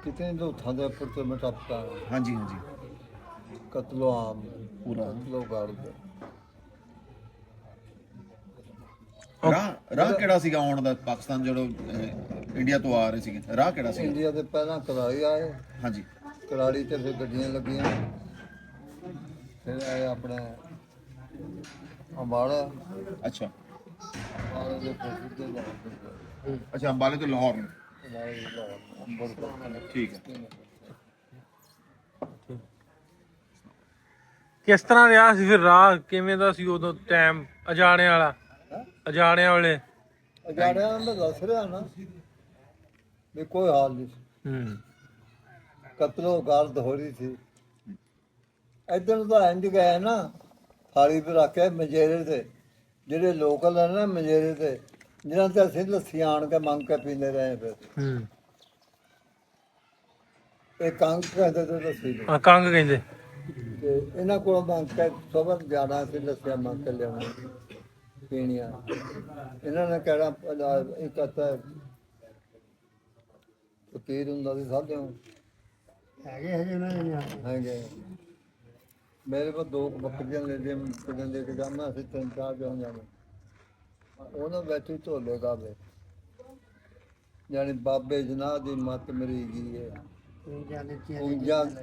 ਕਿਤੇ ਦੋ ਥਾਂ ਦੇ ਉੱਪਰ ਤੇ ਮਟਾਪਾ ਹਾਂਜੀ ਹਾਂਜੀ ਕਤਲੋ ਆਮ ਪੂਰਾ ਕਤਲੋ ਗਾਰਡ ਰਾਹ ਕਿਹੜਾ ਸੀਗਾ ਆਉਣ ਦਾ ਪਾਕਿਸਤਾਨ ਜਦੋਂ ਇੰਡੀਆ ਤੋਂ ਆ ਰਹੇ ਸੀਗੇ? ਰਾਹ ਕਿਹੜਾ ਸੀ? ਇੰਡੀਆ ਦੇ ਪਹਿਲਾਂ ਕਰਾੜੀ ਆਏ, ਹਾਂਜੀ ਕਰਾੜੀ ਤੇ ਫਿਰ ਗੱਡੀਆਂ ਲੱਗੀਆਂ, ਫਿਰ ਆਏ ਆਪਣਾ ਅੰਬਾਲਾ, ਅੱਛਾ ਅੰਬਾਲੇ ਦੇ ਫਿਰ ਸਿੱਧੇ ਲਾਹੌਰ। ਅੱਛਾ ਅੰਬਾਲੇ ਤੋਂ ਲਾਹੌਰ ਨੂੰ। ਅੰਬਰ ਠੀਕ ਹੈ। ਕਿਸ ਤਰ੍ਹਾਂ ਰਿਹਾ ਸੀ ਫਿਰ ਰਾਹ? ਕਿਵੇਂ ਦਾ ਸੀ ਉਦੋਂ ਟਾਈਮ ਅਜਾਣੇ ਵਾਲਾ? ਅਜਾਣਿਆਂ ਵੇਲੇ ਅਜਾੜਿਆਂ ਦਾ ਦੱਸ ਰਿਹਾ ਨਾ ਵੀ ਕੋਈ ਹਾਲ ਨਹੀਂ ਸੀ, ਹੂੰ ਕਤਲੋ ਗਾਰਦ ਹੋ ਰਹੀ ਸੀ। ਇੱਧਰ ਨੂੰ ਤਾਂ ਇੰਜ ਗਏ ਨਾ, ਥਾਲੀ ਤੇ ਰੱਖ ਕੇ ਮਜੇਰੇ ਤੇ, ਜਿਹੜੇ ਲੋਕਲ ਨੇ ਨਾ ਮਜੇਰੇ ਤੇ, ਜਿਨ੍ਹਾਂ ਤੇ ਅਸੀਂ ਲੱਸੀ ਆਣ ਕੇ ਮੰਗ ਕੇ ਪੀਂਦੇ ਰਹੇ। ਫਿਰ ਹੂੰ ਇਹ ਕੰਗ ਕਹਿੰਦੇ ਤੇ ਲੱਸੀ ਨੂੰ, ਆ ਕੰਗ ਕਹਿੰਦੇ। ਤੇ ਇਹਨਾਂ ਕੋਲੋਂ ਮੰਗ ਕੇ ਸਬਰ ਜਾਣਾ ਸੀ, ਲੱਸੀਆਂ ਮੰਗ ਕੇ ਲਿਆਉਣਾ ਪੀਣੀਆਂ। ਇਹਨਾਂ ਨੇ ਕਹਿਣਾ ਇੱਕ ਤਾਂ ਫਕੀਰ ਹੁੰਦਾ ਸੀ ਸਾਡੇ ਹੈਗੇ। ਮੇਰੇ ਕੋਲ 2 ਬੱਕਰੀਆਂ ਲੈ ਲਈਆਂ, ਕਿਦਾਂ ਦੇ ਕੇ ਜਾਵਾਂ, ਅਸੀਂ 3-4 ਜਣ ਜਾਣੇ। ਉਹਨਾਂ ਬੈਠੀ ਢੋਲੇ ਗਾਵੇ, ਯਾਨੀ ਬਾਬੇ ਜਨਾਹ ਦੀ ਮੱਤ ਮਰੀ ਗਈ ਹੈ,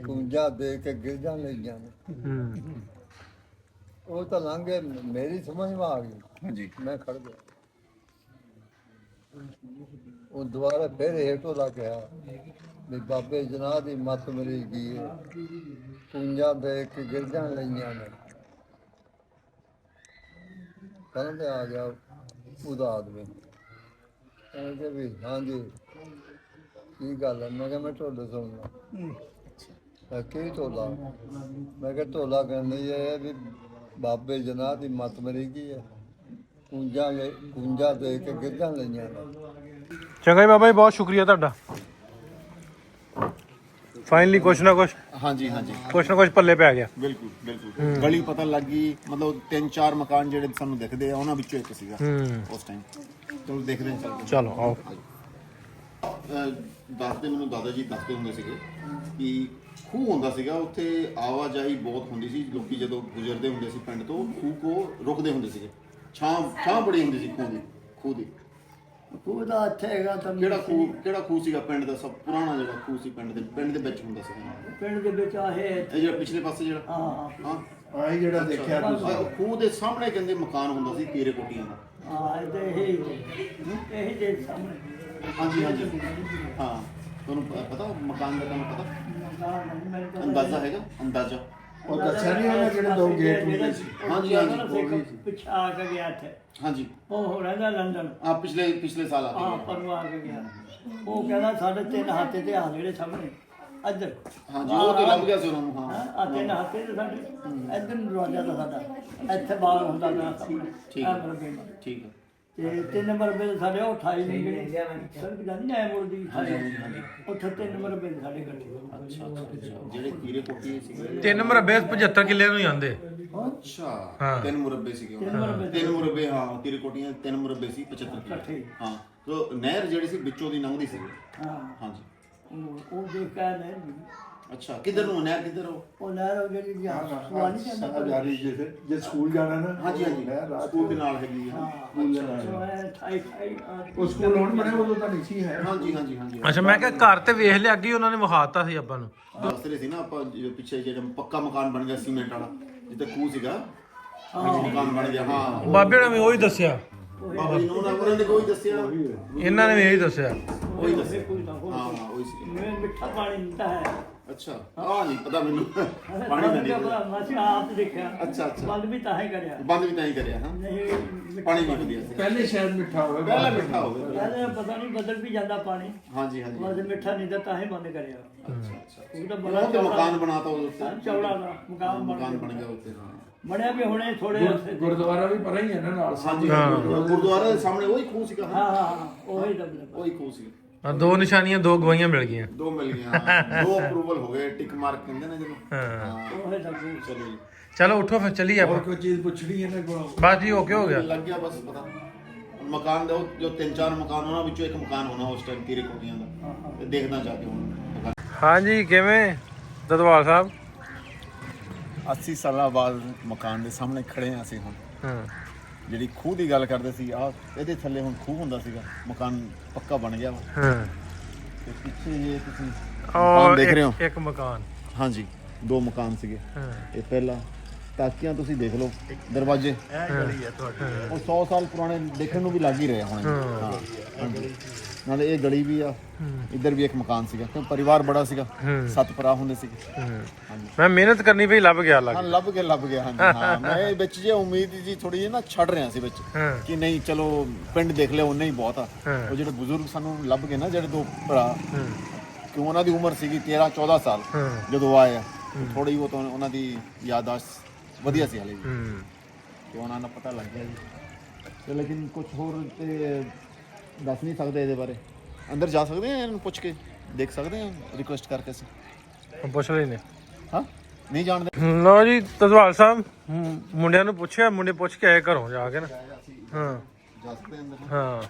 ਕੁੰਜਾ ਦੇ ਕੇ ਗਿਰਜਾਂ ਲਈ ਜਾਣੇ। ਹੂੰ ਉਹ ਤਾਂ ਲੰਘੇ, ਮੇਰੀ ਸਮਝ में ਆ ਗਈ। ਹਾਂਜੀ ਮੈਂ ਖੜ ਗਿਆ। ਉਹ ਦੁਬਾਰਾ ਫਿਰ ਹੇਠੋਂ ਲਾ ਗਿਆ ਵੀ ਬਾਬੇ ਜਨਾਹ ਦੀ ਮੱਤ ਮਰੀ ਗਈ ਹੈ, ਕੁੰਜਾ ਦੇ ਕੇ ਗਿਰਜਾਂ ਲਈਆਂ ਨੇ। ਕਹਿੰਦੇ ਆ ਗਿਆ ਉਹਦਾ ਆਦਮੀ, ਕਹਿੰਦੇ ਵੀ ਹਾਂਜੀ ਕੀ ਗੱਲ ਹੈ? ਮੈਂ ਕਿਹਾ ਮੈਂ ਢੋਲੇ ਸੁਣਨਾ। ਕੀ ਢੋਲਾ? ਮੈਂ ਕਿਹਾ ਢੋਲਾ ਕਹਿੰਦੇ ਇਹ ਹੈ ਵੀ ਬਾਬੇ ਜਨਾਹ ਦੀ ਮੱਤ ਮਰੀ ਗਈ ਹੈ, ਕੁੰਜਾ ਦੇ ਕੇ ਗਿਰਜਾਂ ਲਈਆਂ ਨੇ। ਚੰਗਾ ਜੀ ਬਾਬਾ ਜੀ, ਬਹੁਤ ਸ਼ੁਕਰੀਆ ਤੁਹਾਡਾ। ਫਾਈਨਲੀ ਕੁਛ ਨਾ ਕੁਛ ਪੱਲੇ ਪੈ ਗਿਆ। ਬਿਲਕੁਲ ਬਿਲਕੁਲ ਗਲੀ ਪਤਾ ਲੱਗ ਗਈ। ਮਤਲਬ 3-4 ਮਕਾਨ ਜਿਹੜੇ ਸਾਨੂੰ ਦਿਖਦੇ ਆ, ਉਹਨਾਂ ਵਿੱਚੋਂ ਇੱਕ ਸੀਗਾ ਉਸ ਟਾਈਮ। ਚਲੋ ਦੇਖਦੇ ਹਾਂ। ਚਲੋ ਆਓ। ਦੱਸਦੇ ਮੈਨੂੰ ਦਾਦਾ ਜੀ ਦੱਸਦੇ ਹੁੰਦੇ ਸੀਗੇ ਕਿ ਖੂਹ ਹੁੰਦਾ ਸੀਗਾ, ਉੱਥੇ ਆਵਾਜਾਈ ਬਹੁਤ ਹੁੰਦੀ ਸੀ, ਲੋਕੀ ਜਦੋਂ ਗੁਜ਼ਰਦੇ ਹੁੰਦੇ ਸੀ ਪਿੰਡ ਤੋਂ ਖੂਹ ਕੋ ਰੁਕਦੇ ਹੁੰਦੇ ਸੀਗੇ, ਛਾਂ ਬੜੀ ਹੁੰਦੀ ਸੀ ਖੂਹ ਦੀ। ਖੂਹ ਦਾ ਇੱਥੇ ਹੈਗਾ ਤਾਂ ਕਿਹੜਾ ਖੂਹ ਸੀਗਾ ਪਿੰਡ ਦਾ ਸਭ ਪੁਰਾਣਾ ਜਿਹੜਾ ਖੂਹ ਸੀ ਪਿੰਡ ਦੇ ਵਿੱਚ ਹੁੰਦਾ ਸੀਗਾ? ਪਿੰਡ ਦੇ ਵਿੱਚ ਆਹੇ ਇਹ ਜਿਹੜਾ ਪਿਛਲੇ ਪਾਸੇ ਜਿਹੜਾ ਹਾਂ ਆਹੀ ਜਿਹੜਾ ਦੇਖਿਆ ਤੁਸੀਂ ਖੂਹ ਦੇ ਸਾਹਮਣੇ ਕਹਿੰਦੇ ਮਕਾਨ ਹੁੰਦਾ ਸੀ ਤੀਰੇ ਕੋਟੀਆਂ ਦਾ। ਹਾਂ ਇਹ ਦੇ ਸਾਹਮਣੇ ਹਾਂਜੀ ਹਾਂ, ਤੁਹਾਨੂੰ ਪਤਾ ਮਕਾਨ ਦਾ ਤੁਹਾਨੂੰ ਪਤਾ ਅੰਦਾਜ਼ਾ ਹੈਗਾ? ਅੰਦਾਜ਼ਾ ਉਹ ਦੱਸਿਆ ਨਹੀਂ ਉਹਨੇ ਜਿਹੜੇ ਦੋ ਗੇਟ ਹੁੰਦੇ ਸੀ। ਹਾਂਜੀ ਪਿੱਛੇ ਆ ਕੇ ਗਿਆ ਇੱਥੇ ਹਾਂਜੀ ਉਹ ਰਹਿੰਦਾ ਲੰਡਨ ਪਿਛਲੇ ਸਾਲ ਆ ਕੇ ਗਿਆ। ਪਰ ਨੂੰ ਆ ਕੇ ਗਿਆ ਉਹ ਕਹਿੰਦਾ 3.5 ਹੱਥੇ ਤੇ ਆ ਜਿਹੜੇ ਸਾਹਮਣੇ ਇੱਧਰ ਹਾਂਜੀ ਉਹ ਤੇ ਲੱਭ ਗਿਆ ਸੀ ਉਹਨਾਂ ਨੂੰ। ਹਾਂ ਆ 3 ਹੱਥੇ ਤੇ ਸਾਡੇ ਇੱਧਰ ਨੂੰ ਦਰਵਾਜ਼ਾ ਦਾ ਸਾਡਾ ਇੱਥੇ ਬਾਹਰ ਹੁੰਦਾ ਨਾ ਸਾਹਮਣੇ ਠੀਕ ਹੈ ਤੇ 3 ਨੰਬਰ ਬਿੱਲ ਸਾਡੇ ਉਹ 28 ਨਹੀਂ ਗਏ ਸੜਕ ਜਾਂਦੀ ਐ ਮੁਰਦੀ ਉੱਥੇ 3 ਨੰਬਰ ਬਿੱਲ ਸਾਡੇ ਗੱਡੀ। ਅੱਛਾ ਜਿਹੜੇ ਤੀਰੇ ਕੋਟੀ ਸੀਗੇ 3 ਮੁਰੱਬੇ 75 ਕਿੱਲੇ ਨੂੰ ਹੀ ਆਂਦੇ। ਅੱਛਾ 3 ਮੁਰੱਬੇ ਸੀਗੇ 3 ਮੁਰੱਬੇ ਹਾਂ ਤੀਰੇ ਕੋਟੀਆਂ 3 ਮੁਰੱਬੇ ਸੀ 75 ਕਿੱਲੇ। ਹਾਂ ਤੇ ਨਹਿਰ ਜਿਹੜੀ ਸੀ ਵਿੱਚੋਂ ਦੀ ਲੰਘਦੀ ਸੀ। ਹਾਂਜੀ ਉਹ ਦੇਖ ਕੇ ਨਹਿਰ ਅੱਛਾ ਕਿੱਧਰ ਨੂੰ ਨਹਿਰ ਕਿੱਧਰ ਉਹ ਨਹਿਰ ਜਿਹੜੀ ਸੁਆਨੀ ਜਾਂਦਾ ਜਾਰੀ ਜੇ ਸਕੂਲ ਜਾਣਾ ਨਾ ਹਾਂਜੀ ਸਕੂਲ ਦੇ ਨਾਲ ਹੈਗੀ ਹੈ। ਉਹ ਸਕੂਲ ਹੁਣ ਬਣੇ ਉਦੋਂ ਤਾਂ ਨਹੀਂ ਸੀ ਹੈ। ਹਾਂਜੀ ਅੱਛਾ ਮੈਂ ਕਿਹਾ ਘਰ ਤੇ ਵੇਖ ਲਿਆ ਅੱਗੇ ਉਹਨਾਂ ਨੇ ਵਿਖਾਤਾ ਸੀ ਆਪਾਂ ਨੂੰ। ਦੱਸਦੇ ਸੀ ਨਾ ਆਪਾਂ ਪਿੱਛੇ ਜਿਹੜਾ ਪੱਕਾ ਮਕਾਨ ਬਣ ਗਿਆ ਸੀਮੈਂਟ ਵਾਲਾ ਜਿੱਥੇ ਖੂਹ ਸੀਗਾ ਮਕਾਨ ਬਣ ਗਿਆ। ਹਾਂ ਬਾਬੇ ਨੇ ਵੀ ਉਹੀ ਦੱਸਿਆ, ਬਾਬਾ ਜੀ ਉਹਨਾਂ ਨੇ ਕੋਈ ਦੱਸਿਆ, ਇਹਨਾਂ ਨੇ ਵੀ ਇਹੀ ਦੱਸਿਆ। ਉਹੀ ਦੱਸਿਆ ਹਾਂ ਉਹੀ ਸੀ। ਮਿੱਠਾ ਪਾਣੀ ਮਿਲਦਾ ਹੈ। ਅੱਛਾ ਨਹੀਂ ਪਤਾ ਮੈਨੂੰ ਪਾਣੀ ਦਾ ਨਹੀਂ ਅਸੀਂ ਆਪ ਦੇਖਿਆ। ਅੱਛਾ ਬੰਦ ਵੀ ਤਾਂ ਹੀ ਕਰਿਆ ਹਾਂ ਪਾਣੀ ਵੀ ਵਧੀਆ ਸੀ ਪਹਿਲੇ ਸ਼ਾਇਦ ਮਿੱਠਾ ਹੋਵੇ ਪਹਿਲੇ ਪਤਾ ਨਹੀਂ ਬਦਲ ਵੀ ਜਾਂਦਾ ਪਾਣੀ। ਹਾਂਜੀ ਬਸ ਮਿੱਠਾ ਨਹੀਂ ਤਾਂ ਹੀ ਬੰਦ ਕਰਿਆ। ਉਹ ਤਾਂ ਬੜਾ ਉਹ ਮਕਾਨ ਬਣਾਤਾ ਉਹਦੇ ਉੱਤੇ ਚੌੜਾ ਦਾ ਮਕਾਨ ਬਣ ਗਿਆ ਉੱਤੇ। ਬਣਿਆ ਵੀ ਹੁਣੇ ਥੋੜੇ ਗੁਰਦੁਆਰਾ ਵੀ ਪਰਾਂ ਹੀ ਹੈ ਨਾ ਨਾਲ। ਹਾਂਜੀ ਗੁਰਦੁਆਰੇ ਦੇ ਸਾਹਮਣੇ ਉਹੀ ਖੂਹ ਸੀਗਾ। ਹਾਂ ਉਹੀ ਦਬਦਾ ਉਹੀ ਖੂਹ ਸੀ। ਦੋ ਨਿਸ਼ਾਨੀਆਂ 2 ਗਵਾਹੀਆਂ ਮਿਲ ਗਈਆਂ। 2 ਮਿਲ ਗਈਆਂ 2 ਅਪਰੂਵਲ ਹੋ ਗਏ ਟਿਕ ਮਾਰਕ ਕਹਿੰਦੇ ਨੇ ਜਿਹਨੂੰ। ਉਹੀ ਦਬਦਾ। ਚਲੋ ਜੀ ਚਲੋ ਉੱਠੋ ਫਿਰ ਚੱਲੀਏ ਆਪਾਂ। ਕੋਈ ਚੀਜ਼ ਪੁੱਛਣੀ ਹੈ ਨਾ ਕੋਲ ਬਸ ਜੀ ਓਕੇ ਹੋ ਗਿਆ। ਲੱਗ ਗਿਆ ਬਸ ਪਤਾ। ਮਕਾਨ ਦਾ ਜੋ 3-4 ਮਕਾਨ ਉਹਨਾਂ ਵਿੱਚੋਂ ਇੱਕ ਮਕਾਨ ਹੋਣਾ ਉਸ ਟਾਈਮ ਤੀਰੇ ਕੋਟੀਆਂ ਦਾ। ਤੇ ਦੇਖਦਾ ਜਾ ਕੇ ਹੁਣ। ਹਾਂਜੀ ਕਿਵੇਂ ਦਦਵਾਲ ਸਾਹਿਬ? 80 ਸਾਲਾਂ ਬਾਅਦ ਮਕਾਨ ਦੇ ਸਾਹਮਣੇ ਖੜੇ ਆ ਅਸੀਂ ਹੁਣ। ਜਿਹੜੀ ਖੂਹ ਦੀ ਗੱਲ ਕਰਦੇ ਸੀ ਇਹਦੇ ਥੱਲੇ ਹੁਣ ਖੂਹ ਹੁੰਦਾ ਸੀਗਾ, ਮਕਾਨ ਪੱਕਾ ਬਣ ਗਿਆ ਵਾ। ਤੇ ਪਿੱਛੇ ਜੇ ਤੁਸੀਂ ਮਕਾਨ ਦੇਖ ਰਹੇ ਹੋ ਇੱਕ ਮਕਾਨ। ਹਾਂਜੀ 2 ਮਕਾਨ ਸੀਗੇ। ਇਹ ਪਹਿਲਾ ਤਾਕੀਆਂ ਤੁਸੀਂ ਦੇਖ ਲਓ, ਦਰਵਾਜ਼ੇ ਉਹ 100 ਸਾਲ ਪੁਰਾਣੇ ਦੇਖਣ ਨੂੰ ਵੀ ਲੱਗ ਹੀ ਰਹੇ ਹੁਣ। ਹਾਂਜੀ ਨਾਲੇ ਇਹ ਗਲੀ ਵੀ ਆ, ਇੱਧਰ ਵੀ ਇੱਕ ਮਕਾਨ ਸੀਗਾ ਕਿਉਂਕਿ ਪਰਿਵਾਰ ਬੜਾ ਸੀਗਾ, 7 ਭਰਾ ਹੁੰਦੇ ਸੀਗੇ। ਮੈਂ ਮਿਹਨਤ ਕਰਨੀ ਪਈ ਲੱਭ ਗਿਆ ਲੱਭ ਗਿਆ ਹਾਂਜੀ। ਮੈਂ ਵਿੱਚ ਜੇ ਉਮੀਦ ਜੀ ਥੋੜੀ ਜਿਹੀ ਨਾ ਛੱਡ ਰਿਹਾ ਸੀ ਵਿੱਚ ਕਿ ਨਹੀਂ ਚਲੋ ਪਿੰਡ ਦੇਖ ਲਿਆ ਉਹਨੇ ਹੀ ਬਹੁਤ ਆ। ਉਹ ਜਿਹੜੇ ਬਜ਼ੁਰਗ ਸਾਨੂੰ ਲੱਭ ਗਏ ਨਾ ਜਿਹੜੇ 2 ਭਰਾ, ਕਿ ਉਹਨਾਂ ਦੀ ਉਮਰ ਸੀਗੀ 13-14 ਸਾਲ ਜਦੋਂ ਆਏ ਆ। ਥੋੜੀ ਬਹੁਤ ਉਹਨਾਂ ਦੀ ਯਾਦਾਸ਼ਤ ਵਧੀਆ ਸੀ ਹਾਲੇ ਵੀ ਤੇ ਉਹਨਾਂ ਨੂੰ ਪਤਾ ਲੱਗ ਗਿਆ ਜੀ। ਤੇ ਲੇਕਿਨ ਕੁਝ ਹੋਰ ਤੇ ਦੱਸ ਨਹੀਂ ਸਕਦੇ ਇਹਦੇ ਬਾਰੇ। ਅੰਦਰ ਜਾ ਸਕਦੇ ਆ ਇਹਨੂੰ ਪੁੱਛ ਕੇ ਦੇਖ ਸਕਦੇ ਆ, ਰਿਕੁਐਸਟ ਕਰਕੇ ਅਸੀਂ ਪੁੱਛ ਲਈ ਨੇ। ਹਾਂ ਨਹੀਂ ਜਾਣਦੇ। ਲਓ ਜੀ ਦਦਵਾਲ ਸਾਹਿਬ ਮੁੰਡਿਆਂ ਨੂੰ ਪੁੱਛਿਆ, ਮੁੰਡੇ ਪੁੱਛ ਕੇ ਆਏ ਘਰੋਂ ਜਾ ਕੇ ਨਾ। ਜਾ ਸਕਦੇ ਅੰਦਰ। ਹਾਂ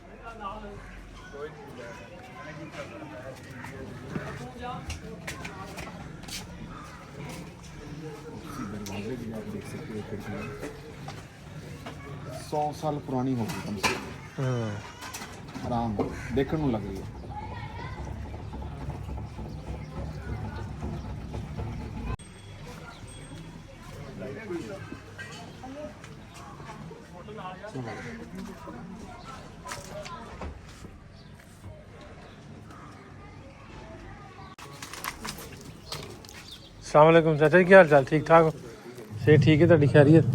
दरवाजे भी आप देख सकते हो खिड़की 100 साल पुरानी होगी कम से कम। आराम देखने को लग रही है। अस्सलाम वालेकुम चाचा जी, क्या हाल चाल? ठीक ठाक हो? से ठीक है ਤੁਹਾਡੀ ਖੈਰੀਅਤ?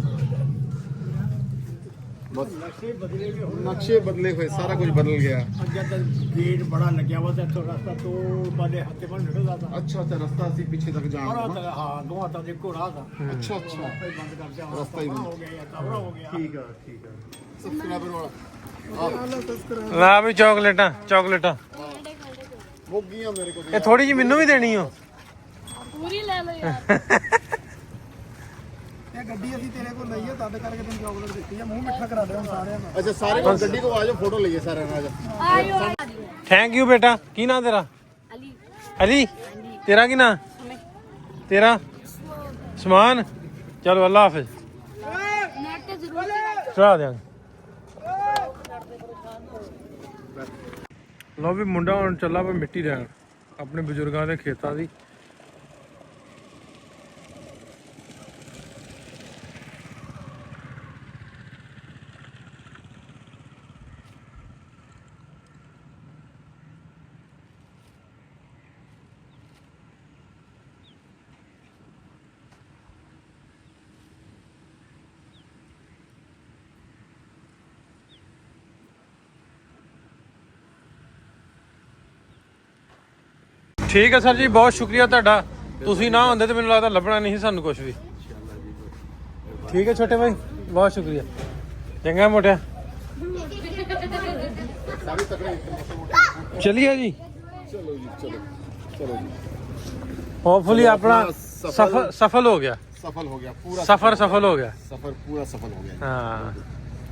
नक्शे बदले हुए, सारा कुछ बदल गया। गेट बड़ा लग्या हुआ था तो रास्ता तो वाले हाथे पर निकलता था। अच्छा रास्ता सी पीछे तक जाना। हाँ दोनों तक देखो रहा था। अच्छा बंद कर दिया रास्ता ही हो गया या कमरा हो गया। ठीक है सब्सक्राइबर वाला ਲਾ ਵੀ ਚਾਕਲੇਟਾਂ वो गया मेरे को। ਇਹ ਥੋੜੀ ਜਿਹੀ ਮੈਨੂੰ ਵੀ ਦੇਣੀ ਹੋ। ਪੂਰੀ ਲੈ ਲਓ ਯਾਰ। ਗੱਡੀ ਅਸੀਂ ਤੇਰੇ ਕੋਲ ਲਈ ਆ ਤਦ ਕਰਕੇ ਤੈਨੂੰ ਚਾਕਲੇਟ ਦਿੱਤੀ ਆ ਮੂੰਹ ਮਿੱਠਾ ਕਰਾ ਦੇ ਹੁਣ ਸਾਰਿਆਂ ਦਾ ਅੱਛਾ ਸਾਰੇ ਕੋਲ ਗੱਡੀ ਤੋਂ ਆ ਜਾਓ ਫੋਟੋ ਲਈਏ ਸਾਰਿਆਂ ਨਾਲ ਆਇਓ ਥੈਂਕ ਯੂ ਬੇਟਾ। ਕੀ ਨਾਂ ਤੇਰਾ? ਅਲੀ ਅਲੀ। ਤੇਰਾ ਕੀ ਨਾਂ? ਤੇਰਾ? ਸਮਾਨ। ਚਲੋ ਅੱਲਾ ਹਾਫਿਜ਼। ਨੈਟ ਤੇ ਜ਼ਰੂਰ ਚੜਾ ਦਿਆਂਗੇ। ਲੋ ਵੀ ਮੁੰਡਾ ਹੁਣ ਚੱਲਾ ਪਿਆ ਮਿੱਟੀ ਲੈਣ ਆਪਣੇ ਬਜ਼ੁਰਗਾਂ ਦੇ ਖੇਤਾਂ ਦੀ। ਠੀਕ ਹੈ ਸਰ ਜੀ, ਬਹੁਤ ਸ਼ੁਕਰੀਆ ਤੁਹਾਡਾ। ਤੁਸੀਂ ਨਾ ਹੁੰਦੇ ਤੇ ਮੈਨੂੰ ਲੱਗਦਾ ਲੱਭਣਾ ਨਹੀਂ ਸੀ ਸਾਨੂੰ ਕੁਝ ਵੀ। ਠੀਕ ਹੈ ਛੋਟੇ ਭਾਈ, ਬਹੁਤ ਸ਼ੁਕਰੀਆ। ਚੰਗਾ ਮੋਟਿਆ। ਚਲਿਏ ਜੀ। ਚਲੋ ਜੀ ਚਲੋ ਚਲੋ ਜੀ। ਹੋਪਫੁਲੀ ਆਪਣਾ ਸਫਲ ਹੋ ਗਿਆ। ਸਫਲ ਹੋ ਗਿਆ ਪੂਰਾ। ਸਫਲ ਹੋ ਗਿਆ। ਸਫਰ ਪੂਰਾ ਸਫਲ ਹੋ ਗਿਆ। ਹਾਂ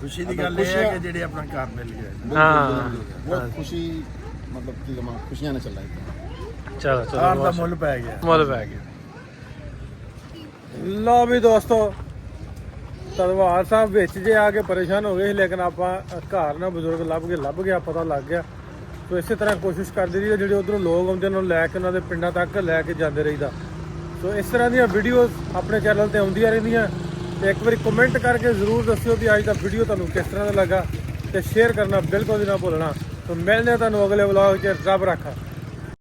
ਖੁਸ਼ੀ ਦੀ ਗੱਲ ਇਹ ਹੈ ਕਿ ਜਿਹੜੇ ਆਪਣਾ ਘਰ ਮਿਲ ਗਿਆ ਹਾਂ ਬਹੁਤ ਖੁਸ਼ੀ, ਮਤਲਬ ਕੀ ਕਮਾਂ, ਖੁਸ਼ੀਆਂ ਨਾਲ ਚੱਲ ਰਹੀ ਹੈ। ਚਲੋ ਘਰ ਦਾ ਚਲੋ ਮੁੱਲ ਪੈ ਗਿਆ। ਮੁੱਲ ਪੈ ਗਿਆ। ਲਓ ਵੀ ਦੋਸਤੋ, ਤਲਵਾਰ ਸਾਹਿਬ ਵਿੱਚ ਜੇ ਆ ਕੇ ਪਰੇਸ਼ਾਨ ਹੋ ਗਏ ਸੀ, ਲੇਕਿਨ ਆਪਾਂ ਘਰ ਨਾਲ ਬਜ਼ੁਰਗ ਲੱਭ ਗਿਆ, ਪਤਾ ਲੱਗ ਗਿਆ। ਸੋ ਇਸੇ ਤਰ੍ਹਾਂ ਕੋਸ਼ਿਸ਼ ਕਰਦੇ ਰਹੀਏ ਜਿਹੜੇ ਉਧਰੋਂ ਲੋਕ ਆਉਂਦੇ ਉਹਨਾਂ ਨੂੰ ਲੈ ਕੇ ਉਹਨਾਂ ਦੇ ਪਿੰਡਾਂ ਤੱਕ ਲੈ ਕੇ ਜਾਂਦੇ ਰਹੀਦਾ। ਸੋ ਇਸ ਤਰ੍ਹਾਂ ਦੀਆਂ ਵੀਡੀਓਜ਼ ਆਪਣੇ ਚੈਨਲ ਤੇ ਆਉਂਦੀਆਂ ਰਹਿੰਦੀਆਂ ਤੇ ਇੱਕ ਵਾਰੀ ਕਮੈਂਟ ਕਰਕੇ ਜ਼ਰੂਰ ਦੱਸਿਓ ਕਿ ਅੱਜ ਦਾ ਵੀਡੀਓ ਤੁਹਾਨੂੰ ਕਿਸ ਤਰ੍ਹਾਂ ਦਾ ਲੱਗਾ ਤੇ ਸ਼ੇਅਰ ਕਰਨਾ ਬਿਲਕੁਲ ਵੀ ਨਾ ਭੁੱਲਣਾ। ਸੋ ਮਿਲਦੇ ਹਾਂ ਤੁਹਾਨੂੰ ਅਗਲੇ ਵਲੌਗ 'ਚ। ਰੱਬ ਰਾਖਾ।